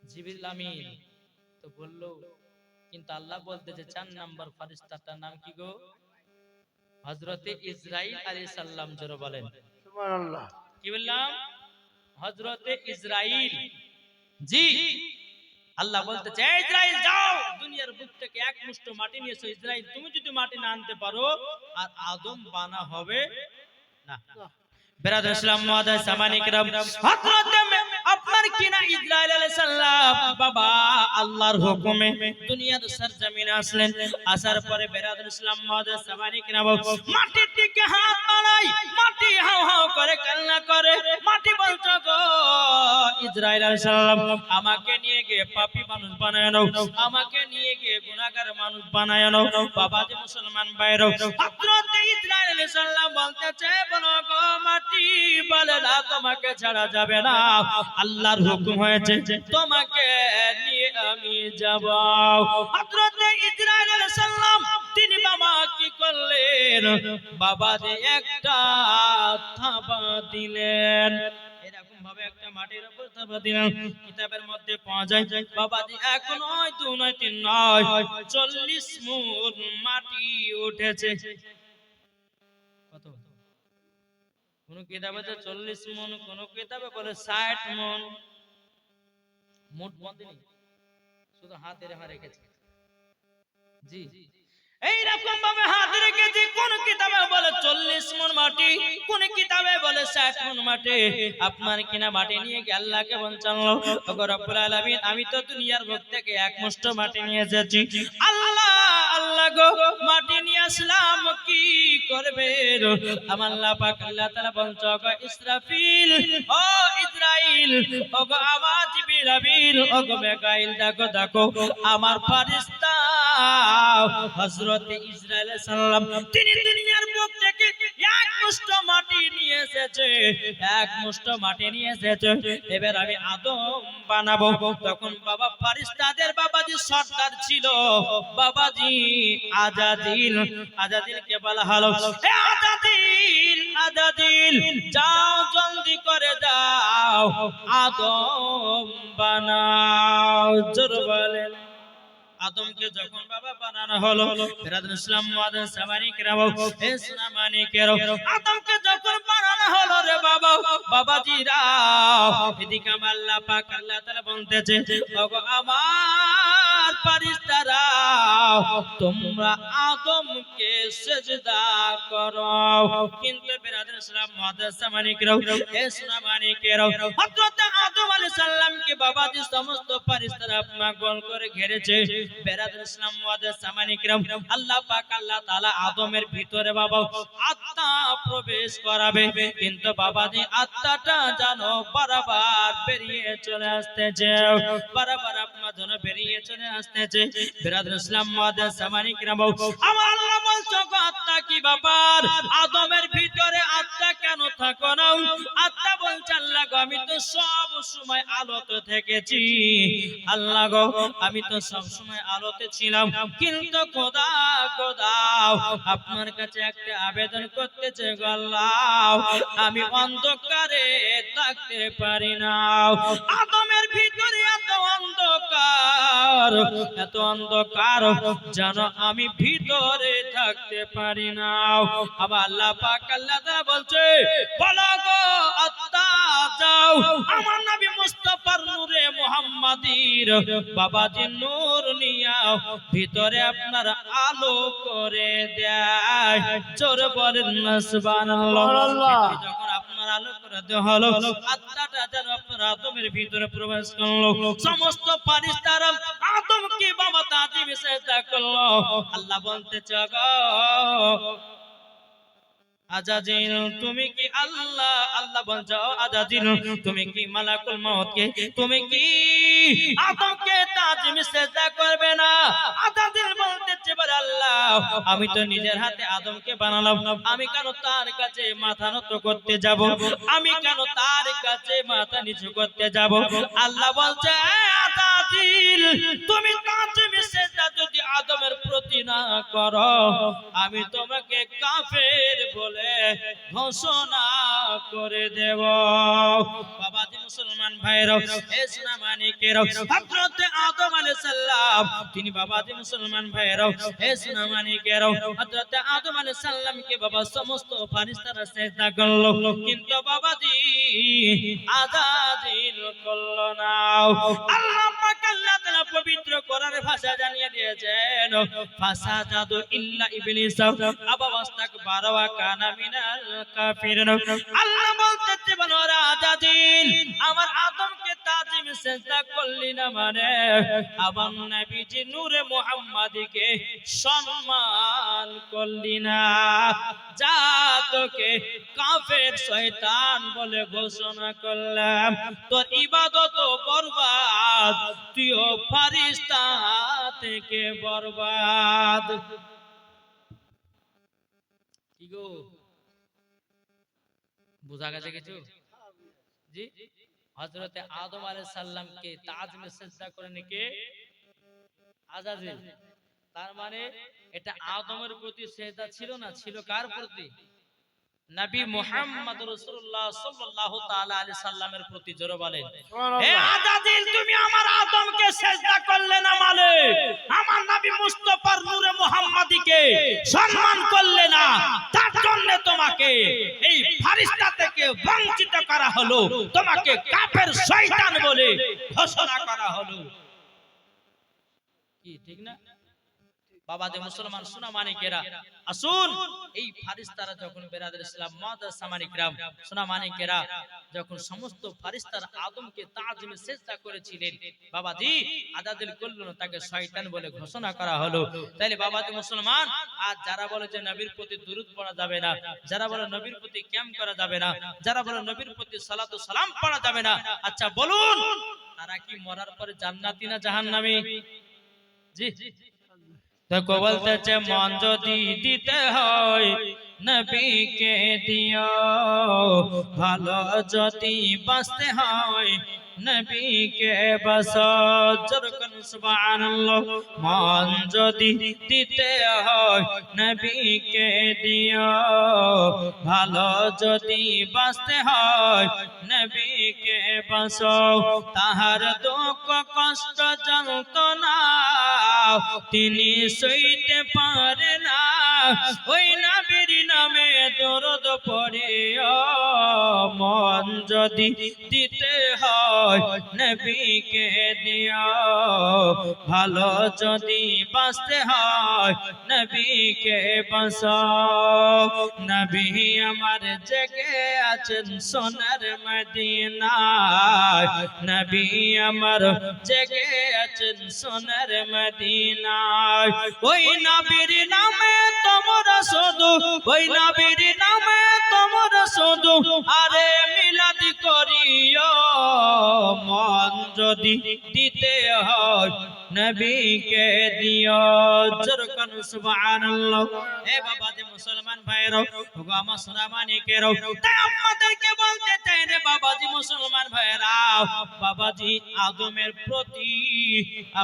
জিবরিল আমিন তো বলল, কিন্তু আল্লাহ বলতেছে 4 নম্বর ফেরেশতাটার নাম কি গো? হযরতে ইসরাইল আলাইহিস সালাম। জোরে বলেন সুবহানাল্লাহ। কি বললাম? হযরতে ইসরাইল। জি, আল্লাহ বলতেছে, এই ইসরাইল যাও, দুনিয়ার বুক থেকে এক মুষ্ঠ মাটি নিয়ে এসো। ইসরাইল, তুমি যদি মাটি না আনতে পারো আর আদম বানা হবে না। বেরাদর ইসলাম মুআদ্দাস সামানি کرام, হযরত আপনার কিনা ইসরাইল আলাইহিস সালাম বাবা আল্লাহর হুকুমে দুনিয়ার সরজমিনে আসলেন। আসার পরে বেরাদর ইসলাম মুআদ্দাস সামানি کرام মাটির দিকে হাত বাড়াই, মাটি হাও হাও করে কান্না করে। মাটি বলছো, গো ইসরাইল আলাইহিস সালাম, আমাকে নিয়ে গিয়ে পাপী মানুষ বানায় নাও, আমাকে নিয়ে গিয়ে গুনাহগার মানুষ বানায় নাও। বাবাজি মুসলমান ভাইরা, হযরত ইসরাইল আলাইহিস সালাম বলতেছে, বলো গো মাটি, বলে না তোমাকে ছাড়া যাবে না, আল্লাহর হুকুম হয়েছে তোমাকে নিয়ে আমি যাব। হযরত ইসরাইল আলাইহিস সালাম তিনি বাবা কি করলেন? বাবা যে একটা থাবা দিলেন, এরকম ভাবে একটা মাটির উপর থাবা দিলেন। কিতাবের মধ্যে পাওয়া যায় বাবাজি এক নয়, দু নয়, তিন নয়, 40 মুঠ মাটি উঠেছে। কত? কোন কিতাবে 40 মণ, কোন কিতাবে বলে 60 মণ। মোট বন্ধ নেই, শুধু হাতে রেখেছে। জি, এইরকম ভাবে হাত রেখেছে। কোন কিতাবে বলে 40 মণ মাটি, কোন কিতাবে বলে 60 মণ মাটি। আপনার কিনা মাটি নিয়ে গিয়ে আল্লাহকে বলছেন, ওগো রব্বুল আলামিন, আমি তো দুনিয়ার বুক থেকে এক মুষ্ঠ মাটি নিয়ে এসেছি। আল্লাহ আল্লাহ গো, মাটি নিয়ে আসলাম, কি করবে? আমার আল্লাহ পাক আল্লাহ তাআলা বলছে, ওগো ইসরাফিল, ও ইসরাইল, ওগো আমার জিবরিল আমিন, ওগো মিকাইল, দেখো দেখো আমার ফেরেশতা হযরতে ইসরাইল আলাইহিস সালাম তিনি দুনিয়ার বুক থেকে এক মুষ্ঠ মাটি নিয়ে এসেছে, এক মুষ্ঠ মাটি নিয়ে এসেছে। এবার আমি আদম বানাবো। তখন বাবা ফেরেশতাদের বাবাজি সর্দার ছিল বাবাজি আজাজিল। আজাজিলকে বলা হলো, হে আজাজিল, আজাজিল যাও, জলদি করে যাও, আদম বানাও। জোর বলেন। আদমকে যখন বাবা বানানো হলো, বেরাদর ইসলাম মুআদ্দাস সামানি کرام, হে সোনা মানিকেরও, আদমকে যখন বানানো হলো রে বাবা, বাবাজিরা, এদিকে আমার আল্লাহ পাক আল্লাহ তাআলা বলতেছে, ওগো আমার ফেরেশতারা, তোমরা আদমকে সিজদা করো। কিন্তু বেরাদর ইসলাম মুআদ্দাস সামানি کرام, হে সোনা মানিকেরও, হযরত আদম আলাইহিস সালামকে বাবাজি সমস্ত ফেরেশতারা পাগল করে ঘিরেছে। বেরাদর ইসলাম মুআদ্দাস সামানি کرام, আল্লাহ পাক আল্লাহ তাআলা আদমের ভিতরে বাবা আত্মা প্রবেশ করাবে, কিন্তু বাবাজি আত্মাটা জানো বারবার বেরিয়ে চলে আসতেছে, বারবার আপনার জন্য বেরিয়ে চলে আসতেছে। বেরাদর ইসলাম মুআদ্দাস সামানি کرام, আমার আল্লাহ বলছো, আত্মা কি ব্যাপার? আদমের ভিতরে আত্মা কেন থাকো না? আত্মা বলছে, আল্লাহ গো, আমি তো সব সময় আলোতে থেকেছি। আল্লাহ গো, আমি তো সব সময় আলোতে ছিলাম, কিন্তু খোদা খোদা আপনার কাছে একটা আবেদন করতেছে গো আল্লাহ, আমি অন্ধকারে থাকতে পারি না। আদমের ভিতরে এত অন্ধকার, এত অন্ধকার যেন আমি ভিতরে থাকতে পারি না। আমার আল্লাহ পাক আল্লাহ তাআলা বলছে, বলো গো আত্মা যাও, আমার নবী মুস্তাফার নূরে মুহাম্মাদির বাবাজি নূর নিয়া ভিতরে আপনার আলো করে দেয়। জোরে বলেন না সুবহানাল্লাহ। যখন আপনার আলো দেওয়া হলো আত্মাটা যেন আপনার আদমের ভিতরে প্রবেশ করলো সমস্ত ফারিস্তারা আদমকে বাবা তাজিম সেজদা করলো আল্লাহ বলতে চাগো আজাজিল তুমি কি আল্লাহ আল্লাহ বলছো আজাজিল তুমি কি মালাকুল মউতকে তুমি কি আদমকে তাজিম সেজদা করবে না আজাজিল বলতেছে বলে আল্লাহ আমি তো নিজের হাতে আদমকে বানালাম আমি কেন তার কাছে মাথা নত করতে যাব আমি কেন তার কাছে মাথা নিচু করতে যাব আল্লাহ বলছে আজাজিল তুমি তাজিম সেজদা যদি আদমের প্রতি না করো আমি তোমাকে কাফের বলে ঘোষণা করে দেব বাবাজি মুসলমান ভাইরা এসনা মানিকেরা হযরত আদম আলাইহিস সালাম তিনি বাবাজি মুসলমান ভাইরা এসনা মানিকেরা হযরত আদম আলাইহিস সালামকে বাবা সমস্ত ফেরেশতারা সিজদা করলো কিন্তু বাবাজি আজাজিল করলো না আল্লাহ পাক আল্লাহ তাআলা পবিত্র কোরআনের ভাষা জানিয়ে দিয়েছেন ফাসাদাদু ইল্লা ইবলিস আবা ওয়াস্তাকবারা ওয়া কানা মিনাল কাফিরিন আল্লাহ বলতেছে বলো আজাজিল আমার আদমকে তাজিম সিজদা করলি না মানে আমার নবীজি নূরে মুহাম্মাদীকে সম্মান করলি না যা তোকে কাফের শয়তান বলে ঘোষণা করলাম তোর ইবাদত বরবাদ তুইও ফেরেশতা থেকে বরবাদ কি গো বুঝা গেছে কিছু জি হযরত আদম আলাইহিস সালামকে তাজিম সিজদা করেন কে আজাজিল তার মানে এটা আদমের প্রতি সিজদা ছিল না ছিল কার প্রতি নবী মুহাম্মদ রাসূলুল্লাহ সাল্লাল্লাহু তাআলা আলাইহি সাল্লামের প্রতি জোরে বলেন হে আজাজিল তুমি আমার আদমকে সিজদা করলে না মানে আমার নবী মুস্তাফার নূরে মুহাম্মাদীকে সম্মান করলে না তার জন্য তোমাকে এই ফেরেশতা থেকে বঞ্চিত করা হলো তোমাকে কাফের শয়তান বলে ঘোষণা করা হলো কি ঠিক না বাবাজি মুসলমান সোনা মানিকেরা আসুন এই ফেরেশতারা যখন বেরাদার ইসলাম মুআদ্দাস সামানি کرام সোনা মানিকেরা যখন সমস্ত ফেরেশতারা আদমকে তাজিম সিজদা করেছিলেন বাবাজি আজাজিল করলো না তাকে শয়তান বলে ঘোষণা করা হলো তাইলে বাবাজি মুসলমান আজ যারা বলে যে নবীর প্রতি দুরূদ পড়া যাবে না যারা বলে নবীর প্রতি কিয়াম করা যাবে না যারা বলে নবীর প্রতি সালাতু সালাম পড়া যাবে না আচ্ছা বলুন তারা কি মরার পরে জান্নাতি না জাহান্নামী জি দেখো বলতেছে মন যদি দিতে হয় নবীকে দিও ভালো যদি বাঁচতে হয় নবীকে বাঁচো জরকন সুবহানাল্লাহ মন যদি দিতে হয় নবীকে দিও ভালো যদি বাঁচতে হয় নবীকে বাঁচো তাহার দুঃখ কষ্ট যন্ত্রণা তিনি সইতে পারে না ওই নবীর নামে দরদ পড়িও মন যদি দিতে হয় নবীকে দিও ভালো যদি বাঁচতে হয় নবীকে বাঁচাও নবী আমার জেগে আছেন সোনার মদিনায় নবী আমার জেগে আছেন সোনার মদিনায় ওই নবীর নামে তোমরা শুধু ওই নবীর নামে তোমরা শুধু আরে মিলাদ করিও মন যদি দিতে হয় নবীকে দিও জরকান সুবহানাল্লাহ এ বাবাজি মুসলমান ভাইরা ওগো আমার সোনা মানিকেরা তাই আপনাদেরকে বলতে চাই রে বাবাজি মুসলমান ভাইরা বাবাজি আদমের প্রতি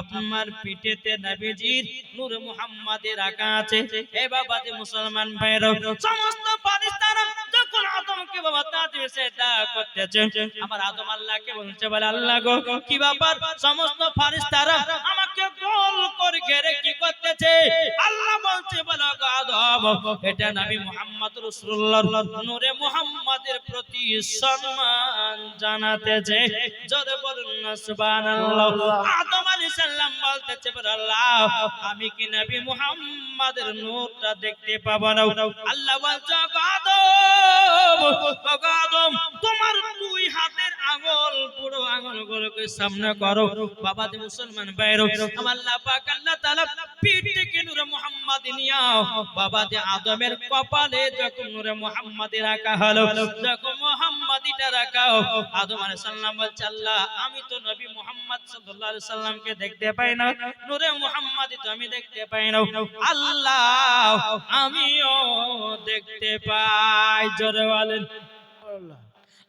আপনার পিঠেতে নবীজির নূর মুহাম্মাদের রাখা আছে এ বাবাজি মুসলমান ভাইরা সমস্ত ফেরেশতারা যখন আদমকে বাবা তাজিম সিজদা করতেছে আমার আদম আল্লাহকে বলছে বলে আল্লাহ গো কি ব্যাপার সমস্ত ফেরেশতারা আমাকে গোল করে ঘিরে কি করতেছে আল্লাহ বলছে বলে গো আদম এটা নবী মুহাম্মদ রাসূলুল্লাহ নূরে মুহাম্মাদের প্রতি সম্মান জানাতেছে জোরে বলুন না সুবহানাল্লাহ আদম আলাইহিস সালাম বলতে বলতেছে আল্লাহ আমি কি নবী মুহাম্মাদের নূরটা দেখতে পাবো না আল্লাহ বলছে আদম তোমার দুই হাতের আঙ্গুল পুরো আঙ্গুলগুলোকে সামনে করো বাবা যে মুসলমান ভাইরা আমার আল্লাহ পাক আল্লাহ তাআলা পিঠ থেকে নূরে মুহাম্মাদি নিয়া বাবা যে আদমের কপালে যখন নূরে মুহাম্মাদি রাখা হলো যখন মুহাম্মাদিটা রাখা আদম আলাইহিস সালাম বলছে আল্লাহ আমি তো নবী মুহাম্মদ সাল্লাল্লাহু আলাইহি সাল্লামকে দেখতে পাই না নূরে মুহাম্মাদি তো আমি দেখতে পাই না আল্লাহ আমিও দেখতে পাই জোরে বলেন আল্লাহ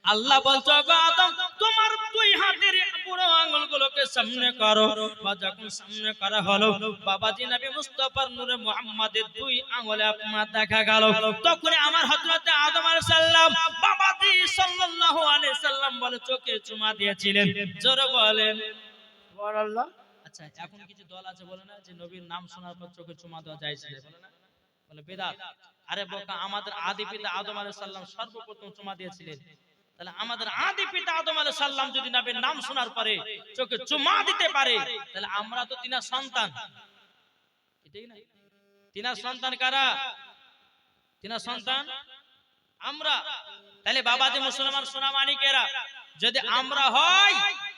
আল্লাহ বলছো আদম তোমার দুই হাতের পুরো আঙ্গুলগুলোকে সামনে করো বা যখন সামনে করা হলো বাবাজি নবী মুস্তাফার নূরে মুহাম্মাদের দুই আঙ্গুলে আপনার দেখা গেল তখন আমার হযরত আদম আলাইহিস সালাম বাবাজি সাল্লাল্লাহু আলাইহি সাল্লাম বলে চোখে চুমা দিয়েছিলেন জোরে বলেন সুবহানাল্লাহ আচ্ছা এখন কিছু দল আছে বলে না যে নবীর নাম শোনার পর চোখে চুমা দেওয়া যায় না বলে না বলে বেদাত আরে বোকা আমাদের আদি পিতা আদম আলাইহিস সালাম সর্বপ্রথম চুমা দিয়েছিলেন তাহলে আমাদের আদি পিতা আদম আলাইহিস সালাম যদি নবীর নাম শোনার পরে চোখে চুমা দিতে পারে তাহলে আমরা তো তিনার সন্তান এটাই না তিনার সন্তান কারা তিনার সন্তান আমরা তাহলে বাবাজি মুসলমান সোনা মানিকেরা যদি আমরা হই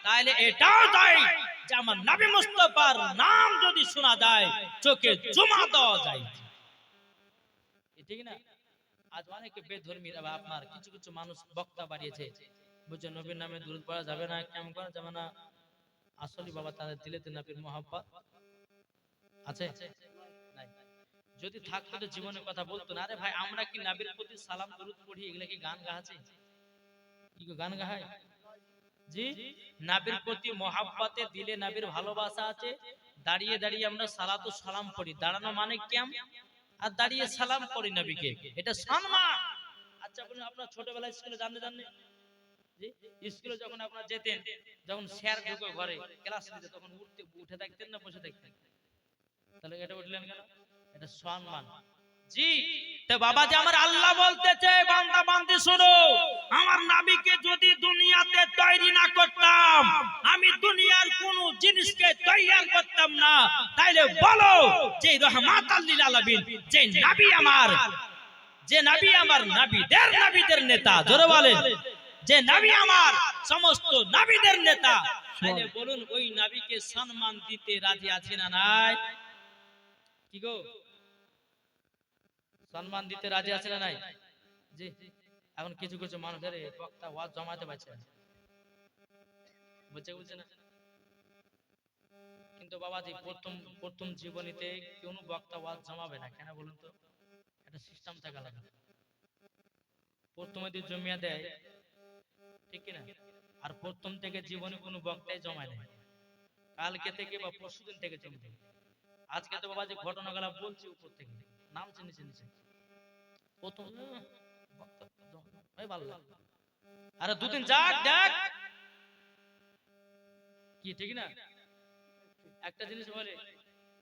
তাহলে এটাও দায়ী যে আমার নবী মুস্তাফার নাম যদি শোনা যায় চোখে চুমা দেওয়া যায় ঠিক না আজ অনেকে বেধর্মী আপনার কিছু কিছু মানুষ বক্তা বাড়িয়েছে বুঝছে নবীর নামে দুরূদ পড়া যাবে না কেমন করা যাবে না আসলে বাবা তাদের দিলেতে নবীর মহব্বত আছে নাই যদি থাকতো তো জীবনের কথা বলতো না আরে ভাই আমরা কি নবীর প্রতি সালাম দুরূদ পড়ি এগুলা কি গান গাহাছে কি গান গাহায় জি নবীর প্রতি মহব্বতে দিলে নবীর ভালোবাসা আছে দাঁড়িয়ে দাঁড়িয়ে আমরা সালাতু সালাম পড়ি দাঁড়ানো মানে কেমন আর দাঁড়িয়ে সালাম করি নবীকে এটা সম্মান আচ্ছা বলুন আপনারা ছোটবেলায় স্কুলে জানতে জি স্কুলে যখন আপনারা যেতেন যখন স্যার ঢুকে ঘরে ক্লাস নিতে তখন উঠে থাকতেন না বসে থাকতেন তাহলে এটা উঠলেন কেন এটা সম্মান জি তো বাবা যে আমার আল্লাহ বলতেছে বান্দা বান্দি শুনো আমার নবীকে যদি দুনিয়াতে তৈরি না করতাম আমি দুনিয়ার কোন জিনিসকে তৈরি করতাম না তাইলে বলো যে রহমাতাল লিল আলামিন যে নবী আমার নবীদের নেতা জোরে বলেন যে নবী আমার সমস্ত নবীদের নেতা তাইলে বলুন ওই নবীকে সম্মান দিতে রাজি আছে না নাই কি গো সম্মান দিতে রাজি আছে না নাই জি এখন কিছু কিছু মানুষের বক্তা ওয়াজ জমাতে পারছে না বুঝছে না কিন্তু বাবাজি প্রথম জীবনীতে কোন বক্তা ওয়াজ জমাবে না কেন বলুন তো একটা সিস্টেম থাকা লাগে প্রথমে দিয়ে জমিয়া দেয় ঠিক কি না আর প্রথম থেকে জীবনে কোনো বক্তাই জমায় না কালকে থেকে বা পরশুদিন থেকে জমে দেয় আজকে তো বাবাজি ঘটনাগুলো বলছি উপর থেকে নাম চিনি প্রথম ভালো আরে দুদিন যাক দেখ কি ঠিক না একটা জিনিস বলে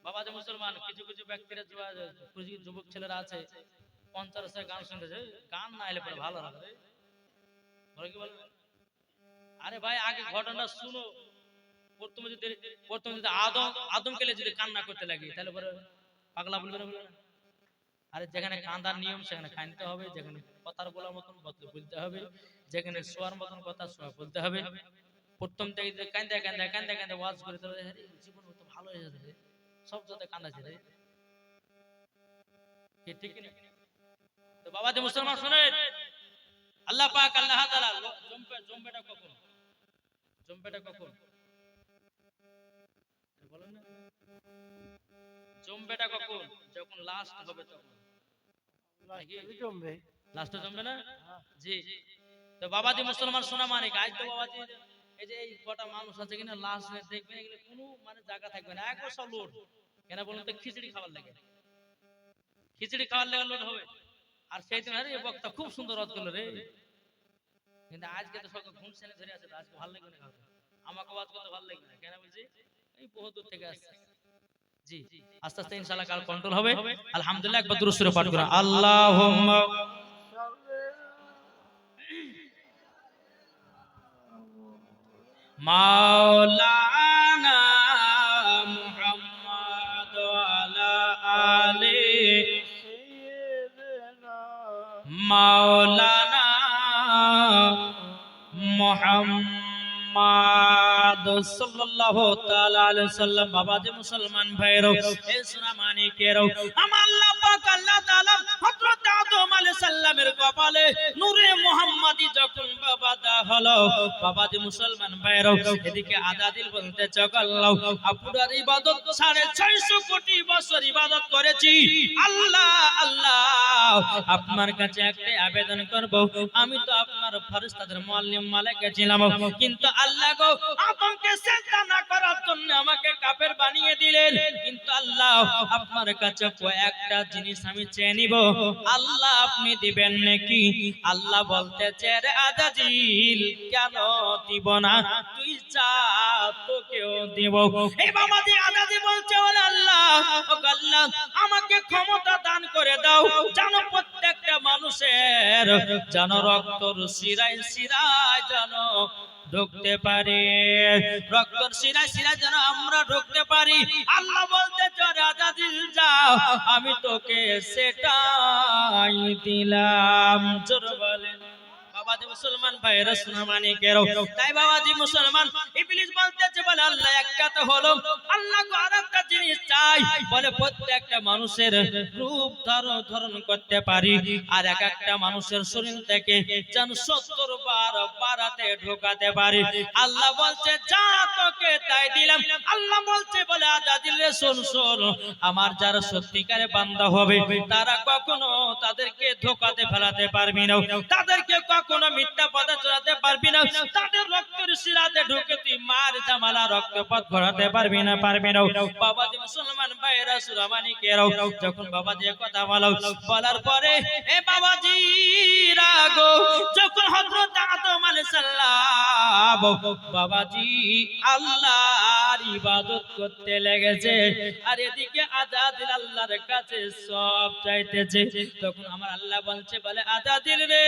বাবা যে মুসলমান কিছু কিছু ব্যক্তিরা যুবক ছেলেরা আছে 50 গান শুনতেছে গান না এলে পরে ভালো লাগে কি বলবে আরে ভাই আগে ঘটনা শুনো প্রথমে যদি আদমকে যদি কান্না করতে লাগে তাহলে পরে পাগলা বলবে না আরে যেখানে কান্দার নিয়ম সেখানে কাঁদতে হবে যেখানে কথার বলার মতন বলতে হবে যেখানে শোয়ার মতন কথা শোয়া বলতে হবে প্রথম থেকে কান্দে ওয়াজ করে তবে জীবন তো ভালো হয়ে যাবে সব যাতে কান্দাছে রে ঠিক না তো বাবা যে মুসলমান শুনেন আল্লাহ পাক আল্লাহ তাআলা জম্পেটা কখন বলেন না জম্পেটা কখন যখন লাস্ট হবে তখন লাস্টে জমবে না জি তো বাবাজি মুসলমান সোনা মানে আজ তো বাবাজি এই যে এই কটা মানুষ আছে কিনা লাস্ট দেখবেন এগুলো কোনো মানে জায়গা থাকবে না একবার সব লোড কেন বলুন তো খিচুড়ি খাবার লাগে লোড হবে আর সেই দিন আরে বক্তা খুব সুন্দর রদ করলো রে কিন্তু আজকে তো সব ঘুম সেনে ধরে আছে আজকে ভালো লাগবে না আমাকে ওয়াজ করতে ভালো লাগবে না কেন বলছি এই বহু দূর থেকে আসছে জি আস্তে আস্তে ইনশাআল্লাহ কাল কন্ট্রোল হবে আলহামদুলিল্লাহ একবার দুরূদ শরীফ পাঠ করুন আল্লাহুম্মা মাওলানা মাওলানা মুহাম্মদ সাল্লাল্লাহু তাআলা আলাইহি সাল্লাম। বাবাজি মুসলমান ভাইরা, এই সোনা মানিকেরা, আমার আল্লাহ পাক আল্লাহ তাআলা হযরত আদম আলাইহিস সালামের কপালে নূরে মুহাম্মাদি যখন বাবা দা হলো, বাবাজি মুসলমান ভাইরা, এদিকে আজাদিল বলতে চকাল্লাহ আপনার ইবাদত 650 কোটি বছর ইবাদত করেছি আল্লাহ আল্লাহ, আপনার কাছে একটা আবেদন করব, আমি তো আপনার ফেরেশতাদের মুআল্লিম মালায়েকা ছিলাম, কিন্তু আল্লাহ গো আদমকে সিজদা না করার জন্য আমাকে কাফের বানিয়ে দিলেন, কিন্তু আল্লাহ আপনার কাছে কয়েকটা জিনিস আমি চেয়ে নিব, আল্লাহ আপনি দিবেন নাকি? আল্লাহ বলতেছে রে আজাজিল কেন দিব না, তুই চা তোকেও দিব। এই বাবাজি আজাদি বলছে ওরে আল্লাহ, ও আল্লাহ আমাকে ক্ষমতা দান করে দাও, যেন প্রত্যেকটা মানুষের যেন রক্তর শিরায় শিরায় যেন ঢুকতে পারে, রক্তর শিরায় শিরায় যেন আমরা ঢুকতে পারি। আল্লাহ বলতে চলে আজাদিল যাও, আমি তোকে সেটাই দিলাম। জোর বলেন বাবাজি মুসলমান ভাইরা সোনা মানিকেরা, তাই বাবাজি মুসলমান ইবলিস বলতেছে বলে আল্লাহ একটা তো হলো, আল্লাহ গো আরেকটা জিনিস চাই, বলে প্রত্যেকটা মানুষের রূপ ধারণ করতে পারি, আর এক একটা মানুষের শরীর থেকে যেন 70 বার বাড়াতে ঢোকাতে পারি। আল্লাহ বলছে যা তোকে তাই দিলাম। আল্লাহ বলছে বলে আজাদিল রে শোন শোন, আমার যারা সত্যিকারে বান্দা হবে তারা কখনো তাদেরকে ধোকাতে ফেলাতে পারবি না, তাদেরকে কখনো মিথ্যা পথে চলাতে পারবি না, তাদের রক্তের শিরাতে ঢুকে তুই মার জামালা রক্তপাত ঘটাতে পারবি না বাবাজি মুসলমান ভাইরা সুরামানিকেরা, যখন বাবাজি কথা বলার পরে এ বাবাজি রাগো যখন হযরত আদম আলাইহিস সালাম বাবাজি আল্লাহর ইবাদত করতে লেগেছে, আর এদিকে আজাদিল আল্লাহর কাছে সব চাইতেছে, তখন আমার আল্লাহ বলছে বলে আজাদিল রে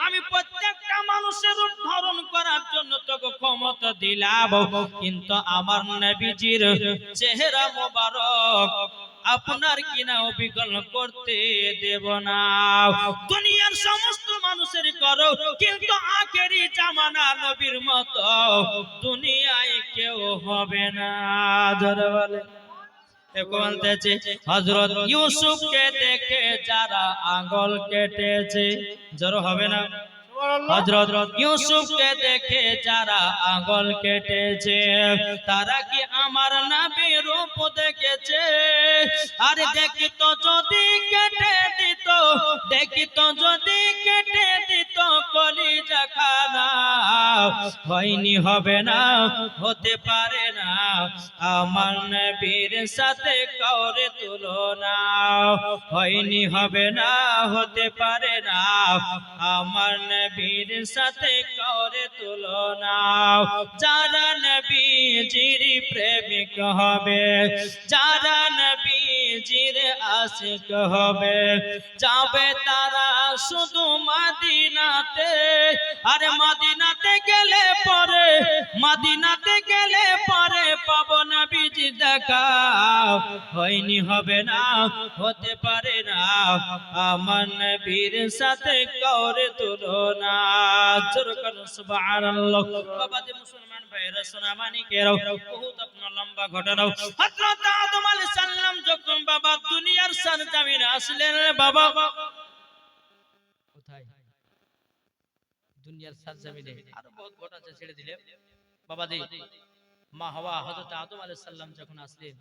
আমি প্রত্যেকটা মানুষের রূপ ধারণ করার জন্য তোকে ক্ষমতা দিলাম, কিন্তু আমার নবীজির চেহারা মোবারক আপনার কিনা অবিকল করতে দেব না। দুনিয়ার সমস্ত মানুষের করো, কিন্তু আখেরি জামানা নবীর মতো দুনিয়ায় কেউ হবে না। জোরে বলে হযরত ইউসুফকে দেখে যারা আঙ্গুল কেটেছে, জোরে হবে না? হযরত ইউসুফকে দেখে যারা আঙ্গুল কেটেছে তারা কি আমার নবীর রূপ দেখেছে? আরে দেখিত যদি কেটে দিত, দেখিত যদি কেটে দিত কলিজা খানা, হয়নি হবে না হতে পারে না আমার নবীর সাথে কাউরে তুলনা, হয়নি হবে না হতে পারে না আমার নবীর সাথে কাউরে তুলনা। যারা নবীজির প্রেমিক হবে, যারা নবীজির আশিক হবে, যাবে তারা শুধু মদিনাতে, আরে মদিনাতে গেলে পরে, মদিনাতে গেলে পরে পাবো নবীজি দেখা, হয়নি হবে না হতে পারে না আমার নবীর সাথে কাউরে তুলনা। জোরে করো সুবহানাল্লাহ। বাবাজি মুসলমান ভাইরা সোনা মানিকেরা, বহুত আপনার লম্বা ঘটনা। হযরত আদম আলাইহিস সালাম যখন বাবা দুনিয়ার সরজমিনে আসলেন, বাবা কোথায় দুনিয়ার সরজমিনে, আরো বহুত ঘটনা ছেড়ে দিলে বাবাজি। মা হাওয়া হযরত আদম আলাইহিস সালাম যখন আসলেন,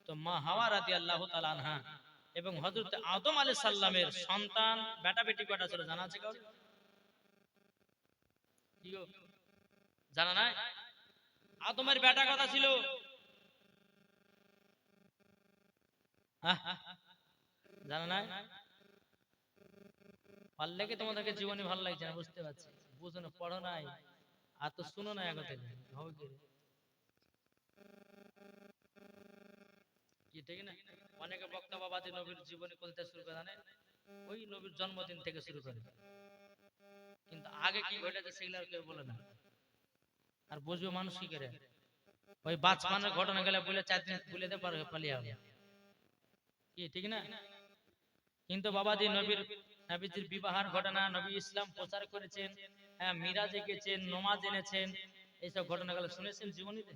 তো মা হাওয়া রাদিয়াল্লাহু তাআলা আনহা এবং হযরত আদম আলাইহিস সালামের সন্তান বেটা বেটি কয়টা ছিল জানা আছে কাউকে? কি গো জানা নাই? আদমের বেটা কথা ছিল, জানা নাই? ভাল লাগে তোমাদেরকে জীবনে ভালো লাগছে না, বুঝতে পারছি, বুঝো না, পড়ো নাই আর তো শুনো না আগে থেকে হবে কি ঠিক না? অনেকে বক্তা বাবাজি নবীর জীবনী বলতে শুরু করে জানে ওই নবীর জন্মদিন থেকে শুরু করে, কিন্তু আগে কি ঘটেছে সেগুলো কেউ বলে না, আর বুঝবে মানুষ কি করে, ওই বাঁচপানের ঘটনা গেলে বলে 4 দিন বলে দে পারে পালিয়ে হবে, কি ঠিক না? কিন্তু বাবাজি নবীজির বিবাহের ঘটনা, নবী ইসলাম প্রচার করেছেন, হ্যাঁ মিরাজে গেছেন, নমাজ এনেছেন, এইসব ঘটনাগুলো শুনেছেন জীবনীতে?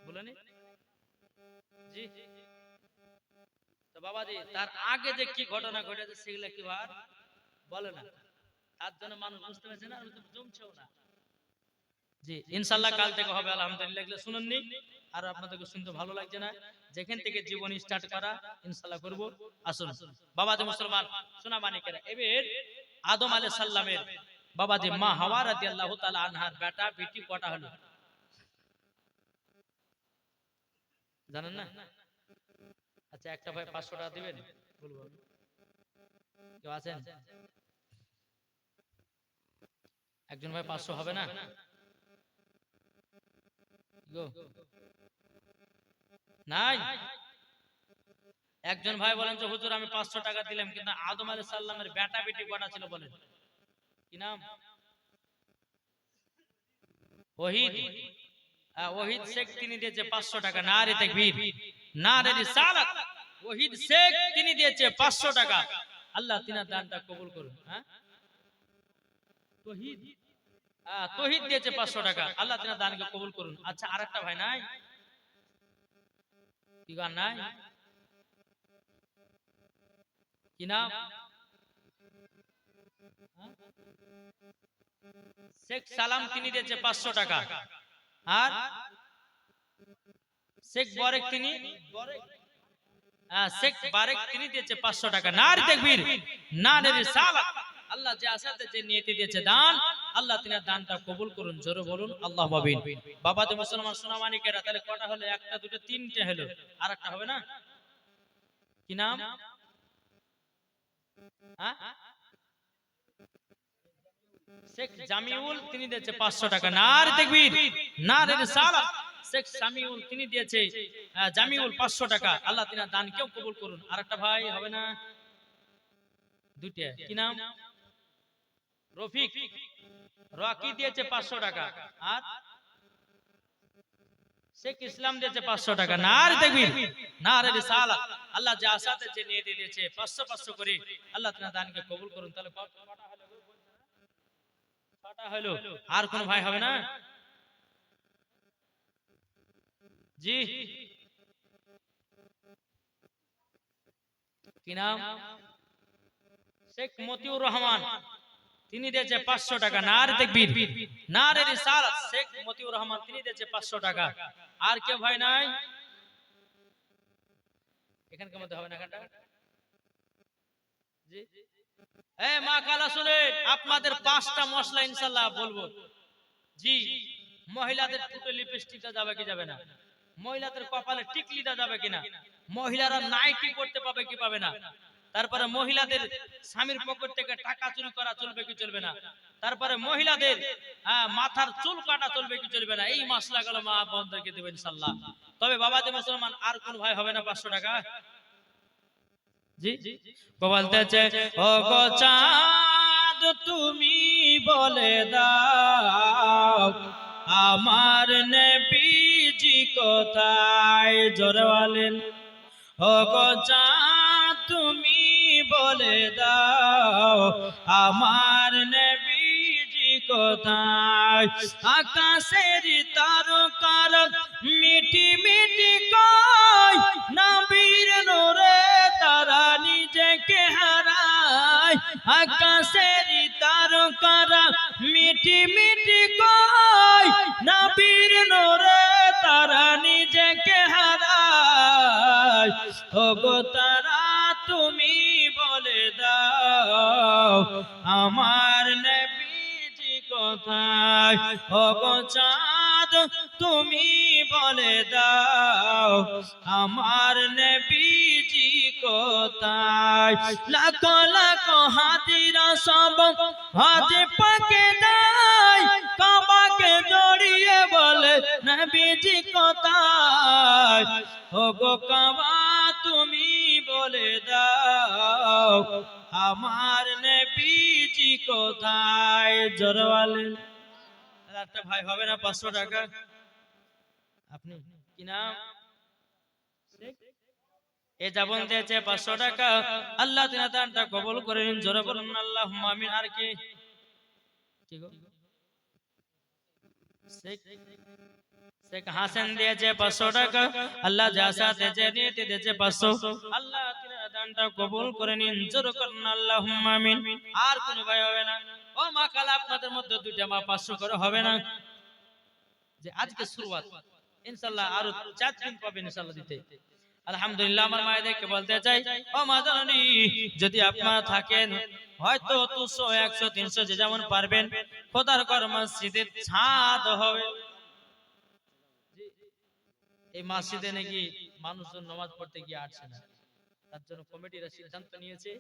বলেনি জি। তো বাবাজি তার আগে যে কি ঘটনা ঘটেছে সেগুলো কি আর বলে না, তার জন্য মানুষ বুঝতে পারছে না, জমছেও না। জি ইনশাআল্লাহ কাল থেকে হবে আলহামদুলিল্লাহ। এগুলো শুনুননি আর আপনাদেরকে শুনতে ভালো লাগছে না, যেখান থেকে জীবনী স্টার্ট করা ইনশাআল্লাহ করব। আসুন বাবাজি মুসলমান শোনা মানিকেরা, এবার আদম আলাইহিস সালামের বাবাজি মা হাওয়া রাদিয়াল্লাহু তাআলা আনহার বেটা বেটি কটা হলো জানেন না? আচ্ছা একটা ভাই 500 টাকা দিবেন, বলবো কেউ আছেন? একজন ভাই 500 হবে না গো? নাই। একজন ভাই বলেন যে হুজুর আমি 500 টাকা দিলাম, কিন্তু আদম আলাইহিস সালামের বেটা বেটি কটা ছিল বলেন? কি নাম? ওহিদ। ওহিদ শেখ তিনি দিয়েছে 500 টাকা। নারে তাকবীর, নারে রিসালাত। ওহিদ শেখ তিনি দিয়েছে 500 টাকা। আল্লাহ তিনার দানটা কবুল করুন। হ্যাঁ তৌহিদ, তৌহিদ দিয়েছে 500 টাকা। আল্লাহ তিনার দানকে কবুল করুন। আচ্ছা আরেকটা ভাই নাই? কি গান নাই? কি নাম? শেখ সালাম তিনি দিয়েছে 500 টাকা। আর শেখ বরেক তিনি শেখ বারেক তিনি দিয়েছে 500 টাকা। নারে তাকবীর, নারে রিসালাত। আল্লাহ যে আশাতে যে নিয়তে দিয়েছে দান, আল্লাহ তিনার দানটা কবুল করুন। জোরে বলুন আল্লাহুম্মা আমিন। বাবাজি মুসলমান সোনা মানিকেরা, তাহলে কটা হলো? একটা দুটো তিনটে হলো, আরেকটা হবে না? কি নাম? হ্যাঁ শেখ জামিউল তিনি দিয়েছে 500 টাকা। নারে তাকবীর, নারে রিসালাত। শেখ জামিউল তিনি দিয়েছে জামিউল 500 টাকা। আল্লাহ তিনার দান কেউ কবুল করুন। আরেকটা ভাই হবে না? দুইটা। কি নাম? রফিক, রকি দিয়েছে 500 টাকা। আর শেখ ইসলাম দিয়েছে 500 টাকা। নারে তাকবীর, নারে রিসালাত। আল্লাহ যে আশাতে যে নিয়ে দিয়েছে 500 500 করে, আল্লাহ তিনার দানকে কবুল করুন। তাহলে কটা হলো? ছটা হলো। আর কোন ভাই হবে না? জি কি নাম? শেখ মতিউর রহমান তিনি দিয়েছে 500 টাকা। নারে তাকবীর, নারে রিসালাত। শেখ মতিউর রহমান তিনি দিয়েছে 500 টাকা। আর কেউ ভাই নাই? এখানকার মধ্যে হবে না এখানটা? জি এই মা খালা শুনেন, আপনাদের 5টা মশলা ইনশাআল্লাহ বলবো। জি মহিলাদের ঠোঁটে লিপস্টিকটা যাবে কি যাবে না? মহিলাদের কপালে টিকলিটা যাবে কিনা? মহিলারা নাইটি পড়তে পাবে কি পাবে না? তারপরে মহিলাদের স্বামীর পকেট থেকে টাকা চুরি করা চলবে কি চলবে না? তারপরে মহিলাদের মাথার চুল কাটা চলবে কি চলবে না? এই মশলাগুলো মা বোনদেরকে দেবেন ইনশাআল্লাহ। তবে বাবাজি মুসলমান আর কোন ভাই হবে না 500 টাকা? জি বলতেছে ও গো চাঁদ তুমি বলে দাও আমার নবীজি কোথায়? জোরে বলেন ও গো চাঁদ তুমি বলে দাও আমার নবীজি কোথায়? আকাশের তারকার মিটি মিটি কয় নবীর নূরে তারা নিজেকে হারায়। আকাশের তারকারা মিটি মিটি কয় নবীর নূরে তারা নিজেকে হারায়। ওগো তারা তুমি বলে দাও আমার নবীজি কোথায়? ওগো চাঁদ তুমি বলে দাও আমার নবীজি কোথায়? লাখো লাখো হাজিরা সব হজ পাকে যায়, কাবাকে জড়িয়ে বলে নবীজি কোথায়? ওগো কাবা তুমি বলে দাও আমার নবীজি কোথায়? জোরে বলেন। একটা ভাই হবে না 500 টাকা? আপনি কি নাম? এ যেমন দিয়েছে 500 টাকা, আল্লাহ তিনি দানটা কবুল করে নিন, জোরে বলুন আল্লাহুম্মা আমিন। আর কে কি গো? শেখ হাসান দিয়েছে 500 টাকা, আল্লাহ যা দিয়েছে নিয়তে দিয়েছে 500, আল্লাহ তিনি দানটা কবুল করে নিন, জোরে বলুন আল্লাহুম্মা আমিন। আর কোন ভাই হবে না? ও মা কালা, আপনাদের মধ্যে দুইটা মা 500 করে হবে না? যে আজকে শুরুয়াত, ইনশাআল্লাহ আরো 4 দিন পাবেন ইনশাআল্লাহ দিতে। আলহামদুলিল্লাহ। আমার মায়েদেরকে বলতে চাই, ও মা জননী, যদি আপনারা থাকেন হয়তো 200 100 300 যে যেমন পারবেন, খোদার ঘর মসজিদের ছাদ হবে। এই মসজিদে নাকি মানুষজন নামাজ পড়তে গিয়ে আসছে না, তার জন্য কমিটিরা সিদ্ধান্ত নিয়েছে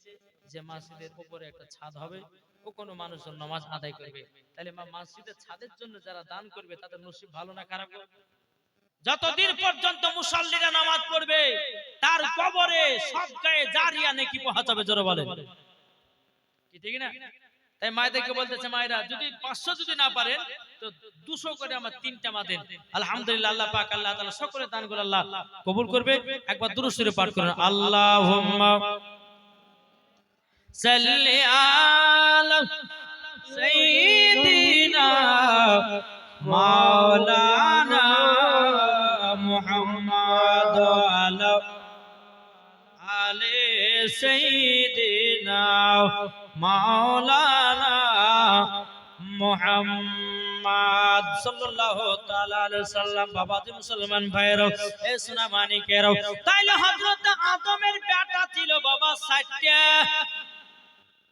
যে মসজিদের উপরে একটা ছাদ হবে, ও কোনো মানুষজন নামাজ আদায় করবে। তাহলে মসজিদের ছাদের জন্য যারা দান করবে তাদের নসিব ভালো না খারাপ? যতদিন পর্যন্ত মুসল্লিরা নামাজ পড়বে তার কবরে সদকায়ে জারিয়া নেকি পৌঁছাবে, জোরে বলেন কি ঠিক না? তাই মায়েদেরকে বলতেছে, মায়েরা যদি 500 যদি না পারেন তো 200 করে আমার 3টা মা দেন। আলহামদুলিল্লাহ, আল্লাহ পাক আল্লাহ তাআলা সকলের দানগুলো আল্লাহ কবুল করবে। একবার দুরূদ শরীফ পাঠ করুন, আল্লাহুম্মা সাল্লি আলা সাইয়্যিদিনা মাওলানা মুহাম্মদ আলা আলে সাইয়্যিদিনা মাওলানা মুহাম্মদ সাল্লাল্লাহু তাআলা আলাইহি সাল্লাম। বাবাজি মুসলমান ভাইরা, এ সোনা মানিকেরা, তাইলে হযরত আদমের বেটা ছিল বাবা 60টা।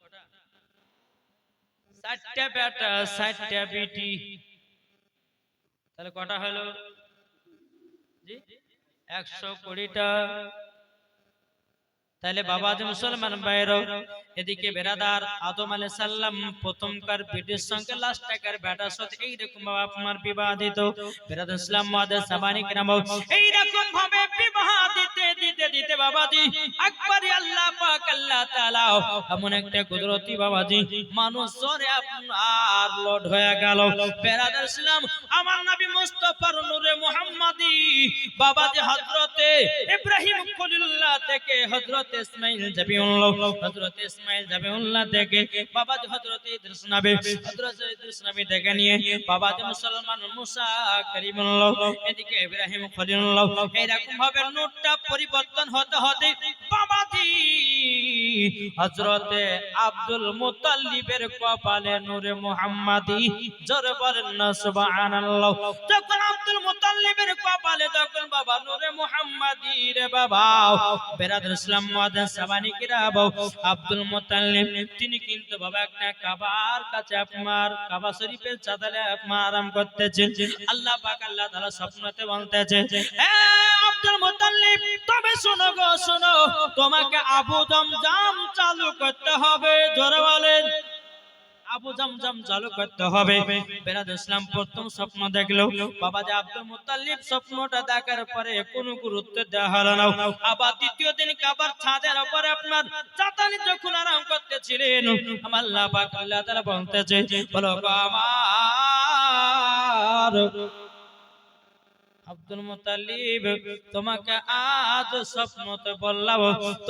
কটা? 60টা বেটা 60টা বেটি, তাহলে কটা হলো জি? 120টা। তাহলে বাবাজি মুসলমান ভাইরা, এদিকে বেরাদার আদম আলাইহিস সালাম প্রথমকার বেটির সঙ্গে লাস্টকার বেটার সাথে এইরকম ভাবে আপনার বিবাহ দিত। বেরাদার ইসলাম মাদের সামানিক নাম এইরকম ভাবে বিবাহ দিতে বাবাজি আকবরই আল্লাহ পাক আল্লাহ তাআলা এমন একটা কুদরতি বাবাজি মানুষ জোরে আপনার লোড হয়ে গেল। বেরাদার ইসলাম আমার নবী মুস্তাফার নূরে মুহাম্মাদি বাবাজি হযরতে ইব্রাহিম খলিলুল্লাহ থেকে হযরত ইসমাঈল জাবিউল্লাহ থেকে বাবাজি হযরত ইদ্রিস নবী থেকে নিয়ে বাবাজি মুসলমান মুসা কালিমুল্লাহ, এদিকে ইব্রাহিম খলিলুল্লাহ, এরকম ভাবে নূরটা পরিবর্তন হতে হতে বাবাজি হযরতে আব্দুল মুত্তালিবের কপালে নূরে মুহাম্মাদি, জোরে বলেন না সুবহানাল্লাহ। যখন আব্দুল মুত্তালিবের কপালে যখন বাবা নূরে মুহাম্মাদি রে বাবা, বেরাদার ইসলাম মাদান সাবানিকেরা আব্দুল মুত্তালিব তিনি কিন্তু বাবা একটা কাবার কাছে আপনার কাবা শরীফের চাদরে আপনার আরাম করতেছেন। আল্লাহ পাক আল্লাহ তাআলা স্বপ্নতে বলতেছে, এ আব্দুল মুত্তালিব তবে শোনো গো শোনো, তোমাকে আবু জমজম চালু করতে হবে, জোরে বলেন আবু জমজম চালু করতে হবে। বেরাদার ইসলাম প্রথম স্বপ্ন দেখলো বাবাজি আব্দুল মুত্তালিব, স্বপ্নটা দেখার পরে কোনো গুরুত্ব দেওয়া হলো না। আবার দ্বিতীয় দিন কাবার ছাদের উপরে আপনার চাতানি যখন আরাম করতেছিলেন, আমার আল্লাহ পাক আল্লাহ তাআলা বলতেছে, বলো গো আমার আব্দুল মুত্তালিব, তোমাকে আজ স্বপ্নতে বললাম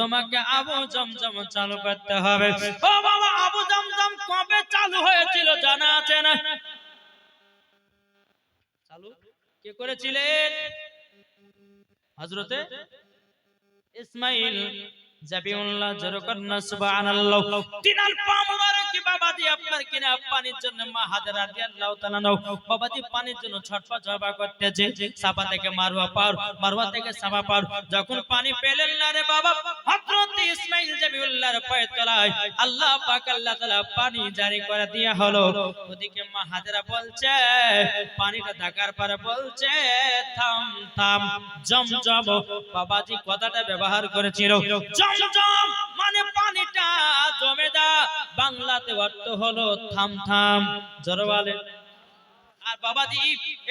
তোমাকে আবু জমজম চালু করতে হবে। ও বাবা, আবু জমজম কবে চালু হয়েছিল জানা আছে না? চালু কে করেছিলেন? হযরতে ইসমাঈল জাবিউল্লাহ, জোরে কন্না সুবহানাল্লাহ। তিনার পা মুবারক বাবাজি আপনার কিনা পানির জন্য মা হাজরা রাদিয়াল্লাহু তাআলা বাবাজি পানির জন্য ছটফট জবা করতেছে। সাফা থেকে মারওয়া পার, মারওয়া থেকে সাফা পার, যখন পানি পেলেন না রে বাবা হযরত ইসমাঈল জাবিউল্লাহর পায়ের তলায় আল্লাহ পাক আল্লাহ তাআলা পানি জারি করে দেয়া হলো। ওদিকে মা হাজরা বলছে, পানিটা দেখার পরে বলছে, থাম থাম, জমজম বাবাজি কথাটা ব্যবহার করেছিল। জমজম মানে পানিটা জমে যা, বাংলাতে অর্থ হলো থাম থাম, জোরে বলেন। আর বাবাজি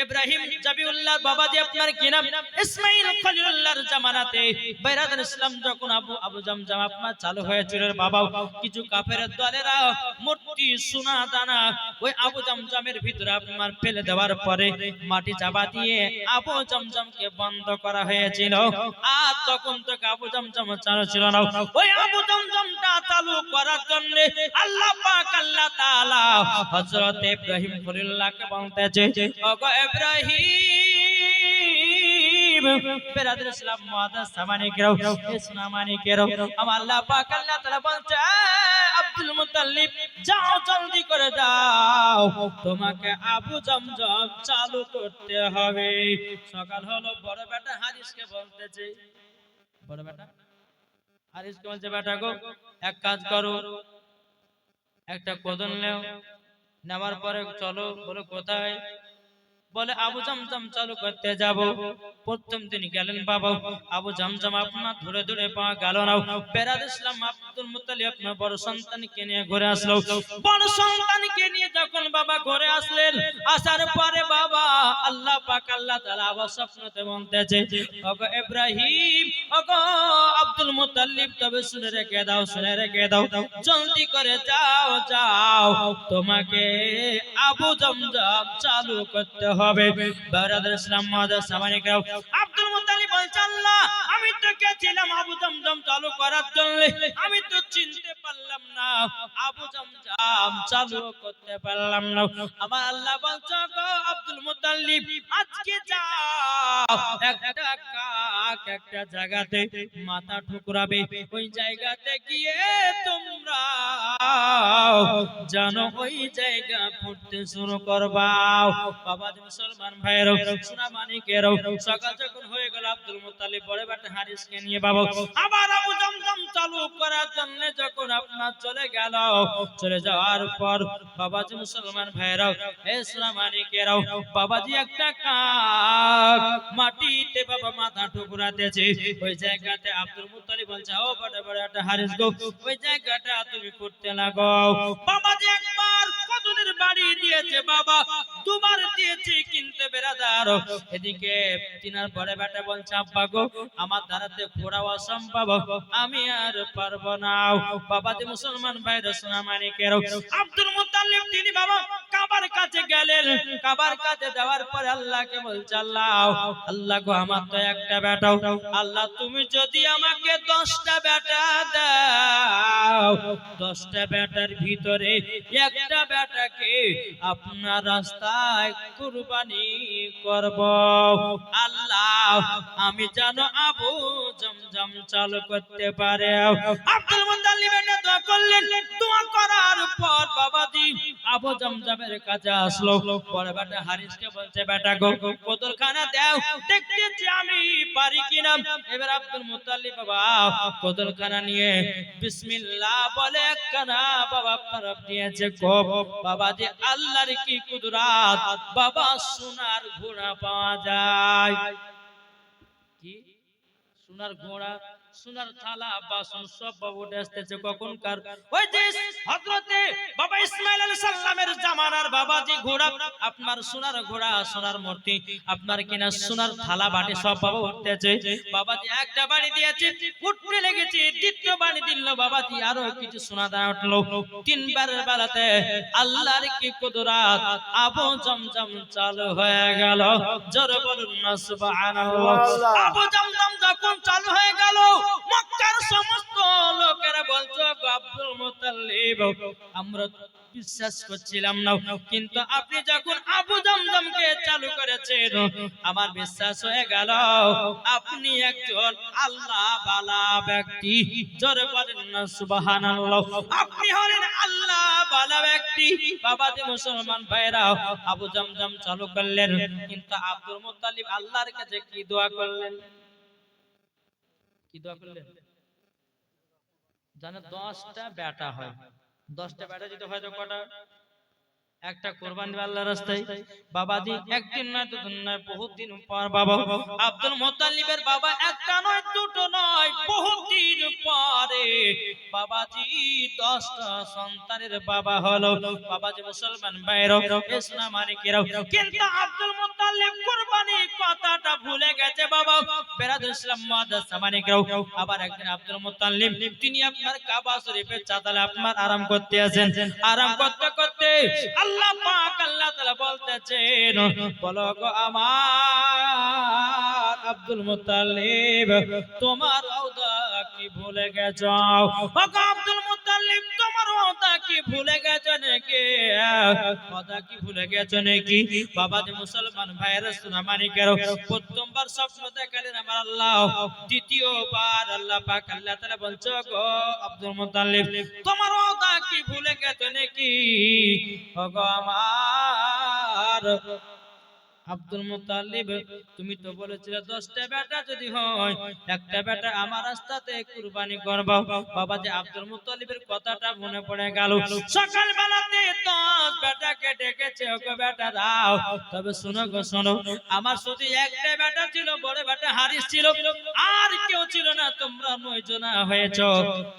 ইব্রাহিম জাবিউল্লাহ বাবাজি আপনার কি নাম ইসমাইল খলিলুল্লাহর জামানাতে বাইরাদার ইসলাম যখন আবু জামজাম আপনার চালু হয়েছিল বাবা, কিছু কাফেরের দলেরা মূর্তি সোনা দানা ওই আবু জামজামের ভিতরে আপনার ফেলে দেওয়ার পরে মাটি চাপা দিয়ে আবু জামজামকে বন্ধ করা হয়েছিল। আর তখন থেকে আবু জামজাম চালু ছিল না। ওই আবু জামজামটা চালু করার জন্য আল্লাহ পাক আল্লাহ তাআলা হযরত ইব্রাহিম খলিলুল্লাহকে বলতেছে, ওগো ইব্রাহিম, বেরাদর ইসলাম মুআদ্দাস সামানিকেরাও ইসলামানিকেরাও, আমার আল্লাহ পাক আল্লাহ তাআলা বলছে, আব্দুল মুত্তালিব যাও জলদি করে যাও, তোমাকে আবু জামজাম চালু করতে হবে। সকাল হলো, বড় বেটা হারিসকে বলতেছে, বড় বেটা হারিসকে বলছে, বেটা গো এক কাজ করো, একটা কোদন নাও, নেওয়ার পরে চলো। বলে কোথায়? বলে আবু জামজাম চালু করতে যাব। প্রথম দিন গেলেন বাবা, আবু জামজাম আপনার ধরে ধরে পাওয়া গেল না। বেরাদ ইসলাম আব্দুল মুত্তালিব আপনার বড় সন্তানকে নিয়ে ঘুরে আসলো। বড় সন্তানকে নিয়ে যখন বাবা ঘরে আসলেন, আসার পরে বাবা আল্লাহ পাক আল্লাহ তাআলা আবার স্বপ্নতে বলতেছে, ওগো ইব্রাহিম, ওগো আব্দুল মুত্তালিব, তবে শুনে রেখে দাও, শুনে রেখে দাও, জলদি করে যাও যাও, তোমাকে আবু জামজাম চালু করতে হবে। বেরাদার ইসলাম মুআদ্দাস সামানিকেরাও, আব্দুল মুত্তালিব বলছে, আল্লাহ আমি তো গেছিলাম আবু জামজাম চালু করার জন্য, আমি তো চিনতে পারলাম না, আবু জামজাম চালু করতে পারলাম না। আমার আল্লাহ বলছে, গো আব্দুল মুত্তালিব, আজকে যাও, একটা কাক একটা জায়গাতে মাথা ঠুকরাবে, ওই জায়গাতে গিয়ে তোমরা জানো ওই জায়গা ফুটতে শুরু করবা। বাবা মুসলমান ভাইয়েরও সোনামানিকেরও, সকাল যখন হয়ে গেল, আব্দুল মুত্তালিব বড় বেটা হারিসকে নিয়ে বাবা আবার আবু জামজাম চালু করার জন্য যখন আপনার চলে গেল, চলে যাওয়ার পর বাবাজি মুসলমান ভাইয়েরাও এ সোনামানিকেরাও, বাবাজি একটা কাক মাটিতে বাবা মাথা ঠুকরাতেছে, ওই জায়গাতে আব্দুল মুত্তালিব বলছে, ও বড় বড় একটা হারিস গো, ওই জায়গাটা তুমি করতে লাগো। বাবাজি একবার কদনের বাড়ি দিয়েছে বাবা, দুবার দিয়েছে, কিন্তু বেরাদার এদিকে তিনার বড় বেটা বলছে, আব্বা গো আমার দ্বারাতে ঘোরা অসম্ভব, আমি আর পারবো না। বাবাজি মুসলমান ভাইরা সোনামানিকেরাও, আব্দুল মুত্তালিব তিনি বাবা কাবার কাছে গেলেন। কাবার কাছে যাওয়ার পরে আল্লাহকে বলছে, আল্লাহ আল্লাহ গো আমার তো একটা বেটা, আল্লাহ তুমি যদি আমাকে 10টা বেটা দাও, 10টা বেটার ভিতরে একটা বেটাকে আপনার রাস্তায় কুরবানি করব। আল্লাহ আমি জানো আবু জামজাম চালু করতে পারে। আব্দুল মুত্তালিব এটা দোয়া করলেন। দোয়া করার পর বাবাজি আবু জামজামের কাছে আসলো। বড় বেটা হারিসকে বলছে, বেটা গো কোদলখানা দাও, দেখতেছি আমি পারি কিনা। এবার আব্দুল মুত্তালিব বাবা কোদলখানা নিয়ে বিসমিল্লাহ বলে একখানা বাবা তরফ দিয়েছে কোপ। বাবাজি আল্লাহর কি কুদরত, বাবা সোনার ঘোড়া পাওয়া যায়। কি সোনার ঘোড়া, সোনার থালা বাসন সব বাবু উঠে আসতেছে। কখনকার ওই যে হযরতে বাবা ইসমাইল আলাইহিস সালামের জামানার বাবাজি ঘোড়া, আপনার সোনার ঘোড়া, সোনার মূর্তি, আপনার কিনা সোনার থালা বাটি সব বাবু উঠতেছে। বাবাজি একটা বাড়ি দিয়েছে, উঠতে লেগেছে, দ্বিতীয় বাড়ি দিল বাবাজি, আরো কিছু সোনা দানা উঠলো। তিনবারের বেলাতে আল্লাহর কি কুদরত, আবু জামজাম চালু হয়ে গেল। জোরে বলুন না সুবহানাল্লাহ। আবু জামজাম যখন চালু হয়ে গেল, মক্কার সমস্ত লোকেরা বলছো, আব্দুল মুত্তালিব আমরা বিশ্বাস করছিলাম না, কিন্তু আপনি যখন আবু জামজামকে চালু করেছেন আমার বিশ্বাস হয়ে গেল আপনি একজন আল্লাহ বালা ব্যক্তি। জোরে বলেন না সুবহানাল্লাহ। আপনি হলেন আল্লাহ বালা ব্যক্তি। বাবাজি মুসলমান ভাইরা আবু জামজাম চালু করলেন, কিন্তু আব্দুল মুত্তালিব আল্লাহর কাছে কি দোয়া করলেন? কি দোয়া করলেন জানেন? 10টা বেটা হয়। 10টা বেটা যদি হয় তো কটা? একটা কুরবানি আল্লাহর রাস্তায়। বাবাজি একদিন নয় দুদিন নয়, বহুত দিন পর বাবা আব্দুল মুত্তালিবের বাবা একটা নয় দুটো নয়, বহুত দিন পরে বাবাজি 10টা সন্তানের বাবা হলো বাবাজি মুসলমান ভাইরা ইসলাম মানিকেরাও কিন্তু আব্দুল মুত্তালিব কুরবানি কথাটা ভুলে গেছে বাবা বেরাদুল ইসলাম মুআদ্দাস মানিকেরাও আবার একদিন আব্দুল মুত্তালিব তিনি আপনার কাবা শরীফের চাতালে আপনার আরাম করতে আছেন আরাম করতে করতে আল্লাহ পাক আল্লাহ তাআলা বলতেছেন বলো গো আমার আব্দুল মুত্তালিব তোমার ওয়াদা কি ভুলে গেছো ও গো আব্দুল মুত্তালিব তোমার ওয়াদা কি ভুলে গেছো নাকি ওয়াদা কি ভুলে গেছো নাকি বাবাজি মুসলমান ভাইরা শোনা মানিকেরও প্রথমবার স্বপ্ন দেখালেন আমার আল্লাহ দ্বিতীয়বার আল্লাহ পাক আল্লাহ তাআলা বলছো গো আব্দুল মুত্তালিব তোমার ওয়াদা কি ভুলে গেছো নাকি ও গো আমার আব্দুল মুত্তালিব তুমি তো বলেছিলে 10টা বেটা যদি হয় একটা বেটা আমার রাস্তাতে কুরবানি করব বাবাজি আব্দুল মুত্তালিবের কথাটা মনে পড়ে গেল সকাল বেলাতে 10 বেটাকে ডেকেছে ওকে বেটা দাও তবে শুনো গো শুনো আমার শুধু একটা বেটা ছিল বড় বেটা হারিস ছিল আর কেউ ছিল না তোমরা 9 জন হয়েছো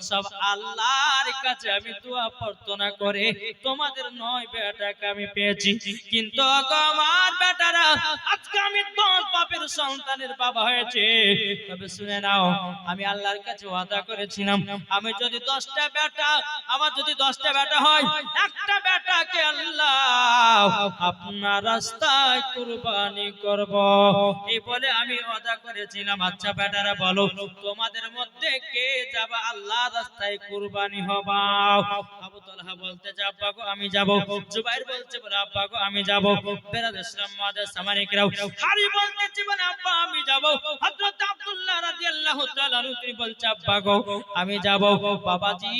সব আল্লাহর কাছে আমি দোয়া প্রার্থনা করে তোমাদের 9 বেটাকে আমি পেয়েছি কিন্তু আমার বেটারা আজকে আমি 10 বাপের সন্তানের বাবা হয়েছে তবে শুনে নাও আমি আল্লাহর কাছে ওয়াদা করেছিলাম আমি যদি 10টা বেটা আমার যদি 10টা বেটা হয় একটা বেটাকে আল্লাহ আপনার রাস্তায় কুরবানি করব এই বলে আমি ওয়াদা করেছিলাম আচ্ছা বেটারা বলো তোমাদের মধ্যে কে যাবে আল্লাহর রাস্তায় কুরবানি হবা আবু তালহা বলতে যাব আব্বা গো আমি যাব জুবাইর বলছে বলে আব্বা গো আমি যাব বেরাদুল ইসলাম মুআদ্দাস সামানিকরাও হারি বলতেছি বলে আব্বা আমি যাব হযরত আব্দুল্লাহ রাদিয়াল্লাহু তাআলা তিনি বলছে আব্বা গো আমি যাব বাবাজি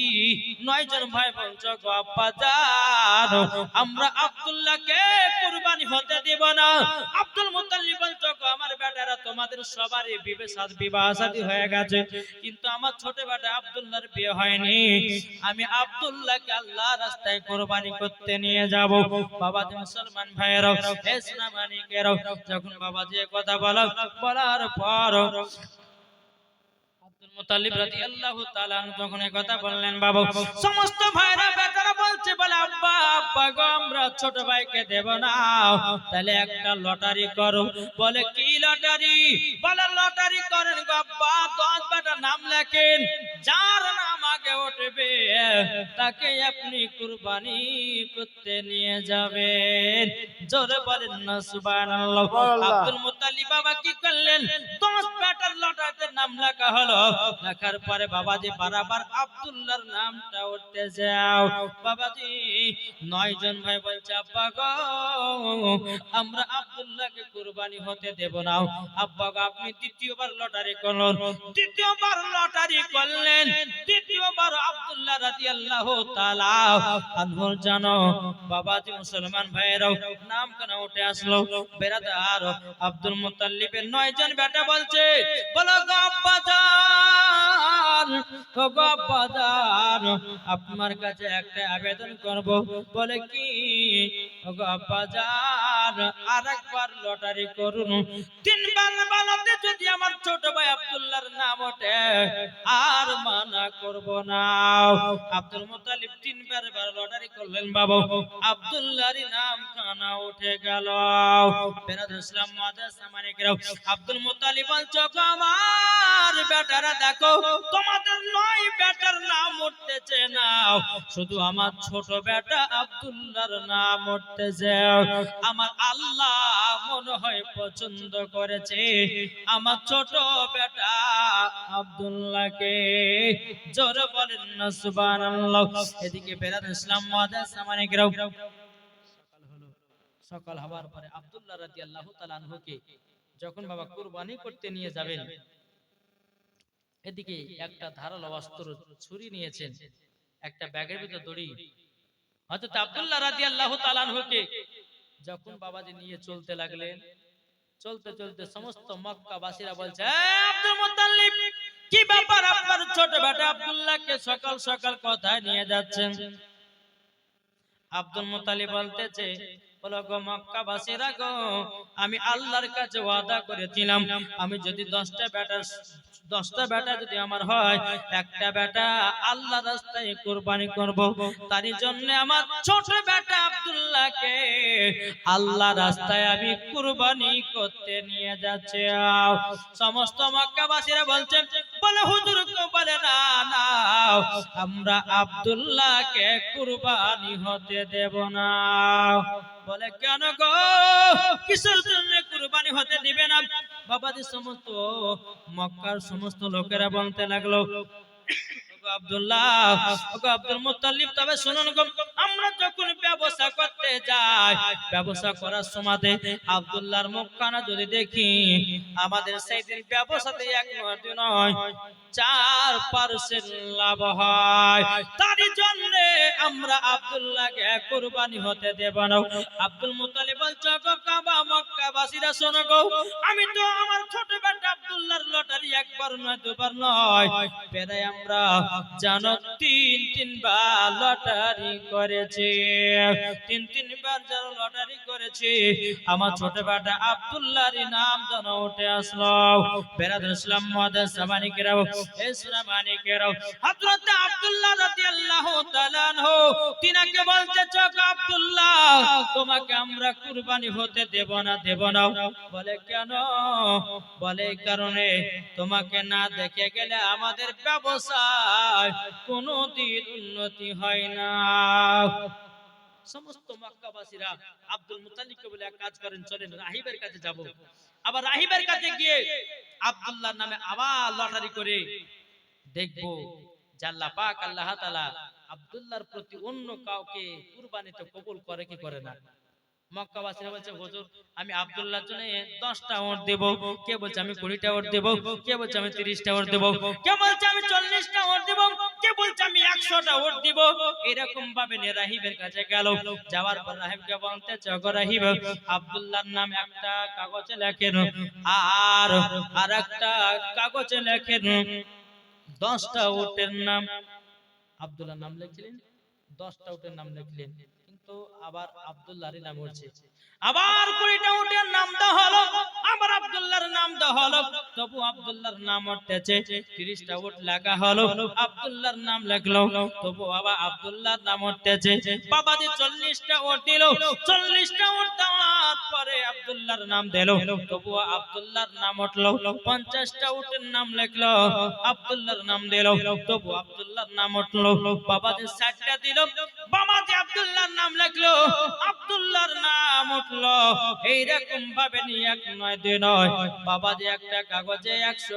9 জন ভাই বলছো গো আব্বা জান আমরা আব্দুল্লাহকে কুরবানি হতে দেব না আব্দুল মুত্তালিব বলছো গো আমার বেটারা তোমাদের সবারই বিবাহ শাদী হয়ে গেছে কিন্তু আমার ছোট বেটা আব্দুল্লাহর বিয়ে হয়নি আমি আব্দুল্লাহকে আল্লাহর রাস্তায় কুরবানি করতে নিয়ে যাব বাবাজি মুসলমান ভাইরা ইসলাম মানিকেরাও যখন বাবাজি কথা বলার পর আব্দুল মুত্তালিব রাদিয়াল্লাহু তাআলা যখন এই কথা বললেন বাবা সমস্ত ভাইরা বেটারা বলছে বলে আব্বা আব্বা গো আমরা ছোট ভাইকে দেব না তাহলে একটা লটারি করো বলে কি লটারি বলে লটারি করেন গো আব্বা 10 বেটা নাম লেখেন যার নাম আগে উঠবে তাকে আপনি কুরবানি করতে নিয়ে যাবেন জোরে বলেন না সুবহানাল্লাহ আব্দুল মুত্তালিব বাবা কি করলেন 10 বেটার লটারিতে নাম লেখা হলো লেখার পরে বাবাজি বারবার আব্দুল্লাহর নামটা উঠতে যাও বাবাজি 9 জন ভাই বলছে আব্বা গো আমরা আব্দুল্লাহকে কুরবানি হতে দেব না আব্বা গো আপনি দ্বিতীয়বার লটারি করলেন দ্বিতীয়বার লটারি করলেন দ্বিতীয়বার আব্দুল্লাহ রাদিয়াল্লাহু তাআলা আনহু জানো বাবাজি মুসলমান ভাইরাও নাম কেন উঠে আসলো বেরাদার আব্দুল মুত্তালিবের 9 জন বেটা বলছে বলো গো আব্বা জান ও গো আব্বা জান আপনার কাছে একটা আবেদন করব বলে কি ও গো আব্বা জান আরেকবার লটারি করুন 3 বার বানাতে যদি আমার ছোট ভাই আব্দুল্লাহর নাম ওঠে আর মানা করব না আব্দুল মুত্তালিব 3 বার লটারি করলেন বাবা আব্দুল্লাহর নাম কানা উঠে গেল বেরাদুল ইসলাম মুআদ্দাস সামানিকরাও আব্দুল মুত্তালিব বলছো আমার বেটারা দেখো তোমাদের 9 বেটার নাম উঠতেছে না শুধু আমার ছোট বেটা আব্দুল্লাহর নাম উঠতেছে আমার আল্লাহ মনে হয় পছন্দ করেছে আমার ছোট বেটা আব্দুল্লাহকে জোরে বলেন না সুবহানাল্লাহ এদিকে বেরাদুল ইসলাম মুআদ্দাস সামানিকরাও সকাল হওয়ার পরে আব্দুল্লাহ রাদিয়াল্লাহু তাআলা আনহুকে যখন বাবা কুরবানি করতে নিয়ে যাবেন এদিকে একটা ধারালো অস্ত্র ছুরি নিয়েছেন একটা ব্যাগের ভিতর দড়ি হযরত আব্দুল্লাহ রাদিয়াল্লাহু তাআলা আনহুকে যখন বাবাজি নিয়ে চলতে লাগলেন চলতে চলতে সমস্ত মক্কাবাসীরা বলছে আব্দুল মুত্তালিব কি ব্যাপার আপনার ছোট বেটা আব্দুল্লাহকে সকাল সকাল কোথায় নিয়ে যাচ্ছেন আব্দুল মুত্তালিব বলতেছে বলো গো মক্কাবাসীরা গো, আমি আল্লাহর কাছে ওয়াদা করেছিলাম, আমি যদি 10টা বেটা যদি আমার হয়, একটা বেটা আল্লাহ রাস্তায় কুরবানি করব। তারই জন্য আমার ছোট বেটা আব্দুল্লাহকে আল্লাহ রাস্তায় আমি কুরবানি করতে নিয়ে যাচ্ছি। সমস্ত মক্কাবাসীরা বলছেন, বলে হুজুর কো বলে না না, আমরা আব্দুল্লাহকে কুরবানি হতে দেব না। বলে কেন গো, কিসের জন্য কুরবানি হতে দিবে না? বাবাজি সমস্ত মক্কার সমস্ত লোকেরা বলতে লাগলো, আব্দুল্লাহ, আব্দুল মুত্তালিব, তবে শুনুন গো, আমরা যখন ব্যবসা করতে যাই, ব্যবসা করার সময় আব্দুল্লাহর মুখখানা যদি দেখি, আমাদের সেই দিন ব্যবসাতে 4% লাভ হয়। তারই জন্য আমরা আব্দুল্লাহকে কুরবানি হতে দেব না। আব্দুল মুত্তালিব বলছে, গো কাবা মক্কাবাসীরা শোনো গো, আমি তো আমার ছোট বেটা আব্দুল্লাহর লটারি একবার নয় দুবার নয়, প্রায় আমরা জানো 3বার লটারি করেছি, 3বার যেন লটারি করেছি, আমার ছোট বেটা আব্দুল্লাহর নাম যেন উঠে আসলো। বেরাদুল ইসলাম মুআদ্দাস সামানিকেরাও, এই সুনামানিকেরাও, হযরত আব্দুল্লাহ রাদিয়াল্লাহু তাআলা আনহু তিনাকে বলতে চক, আব্দুল্লাহ তোমাকে আমরা কুরবানি হতে দেব না, দেব না। বলে কেন? বলে এই কারণে, তোমাকে না দেখে গেলে আমাদের ব্যবসায় কোনোদিন উন্নতি হয় না। সমস্ত মক্কাবাসীরা আব্দুল মুত্তালিবকে বলে এক কাজ করেন, চলেন রাহিবের কাছে যাব। আবার রাহিবের কাছে গিয়ে আব্দুল্লাহর নামে আবার লটারি করে দেখবো যে আল্লাহ পাক আল্লাহ তাআলা আব্দুল্লাহর প্রতি অন্য কাউকে কুরবানিতে কবুল করে কি করে না। মক্কাবাসীরা বলছে, হুজুর আমি আব্দুল্লাহর জন্য 10টা ওট দেব, কে বলছে আমি 20টা ওট দেব, কে বলছে আমি 30টা ওট দেব, কে বলছে আমি 40টা ওট দেব, কে বলছে আমি 100টা ওট দেব। এরকম ভাবে রাহিবের কাছে গেল। যাওয়ার পর রাহিবকে বলতে চক, রাহিব আব্দুল্লাহর নাম একটা কাগজে লেখেন, আর আরেকটা কাগজে লেখেন 10টা ওটের নাম। আব্দুল্লাহর নাম লিখলেন, 10টা উটের নাম লিখলেন, কিন্তু আবার আব্দুল্লাহর নাম উঠছে। আবার 20টা উটের নাম দেওয়া হলো, আবার আব্দুল্লাহর নাম দেওয়া হলো, তবু আব্দুল্লাহর নাম উঠতেছে। 30টা উট লেখা হলো, আব্দুল্লাহর নাম লিখলো, তবু আবার আব্দুল্লাহর নাম উঠতেছে। বাবাজি 40টা উট দিল, 40টা উট দেওয়ার পরে আব্দুল্লাহর নাম দিল, তবু আব্দুল্লাহর নাম উঠলো। 50টা উটের নাম লিখলো, আব্দুল্লাহর নাম দিল, তবু আব্দুল্লাহর নাম উঠলো। বাবাজি 60টা দিল, বাবাজি আব্দুল্লাহর নাম লিখলো, আব্দুল্লাহর নাম উঠলো। এইরকম ভাবে নিয়ে 1 নয় 2 নয়, বাবাজি একটা কাগজে 100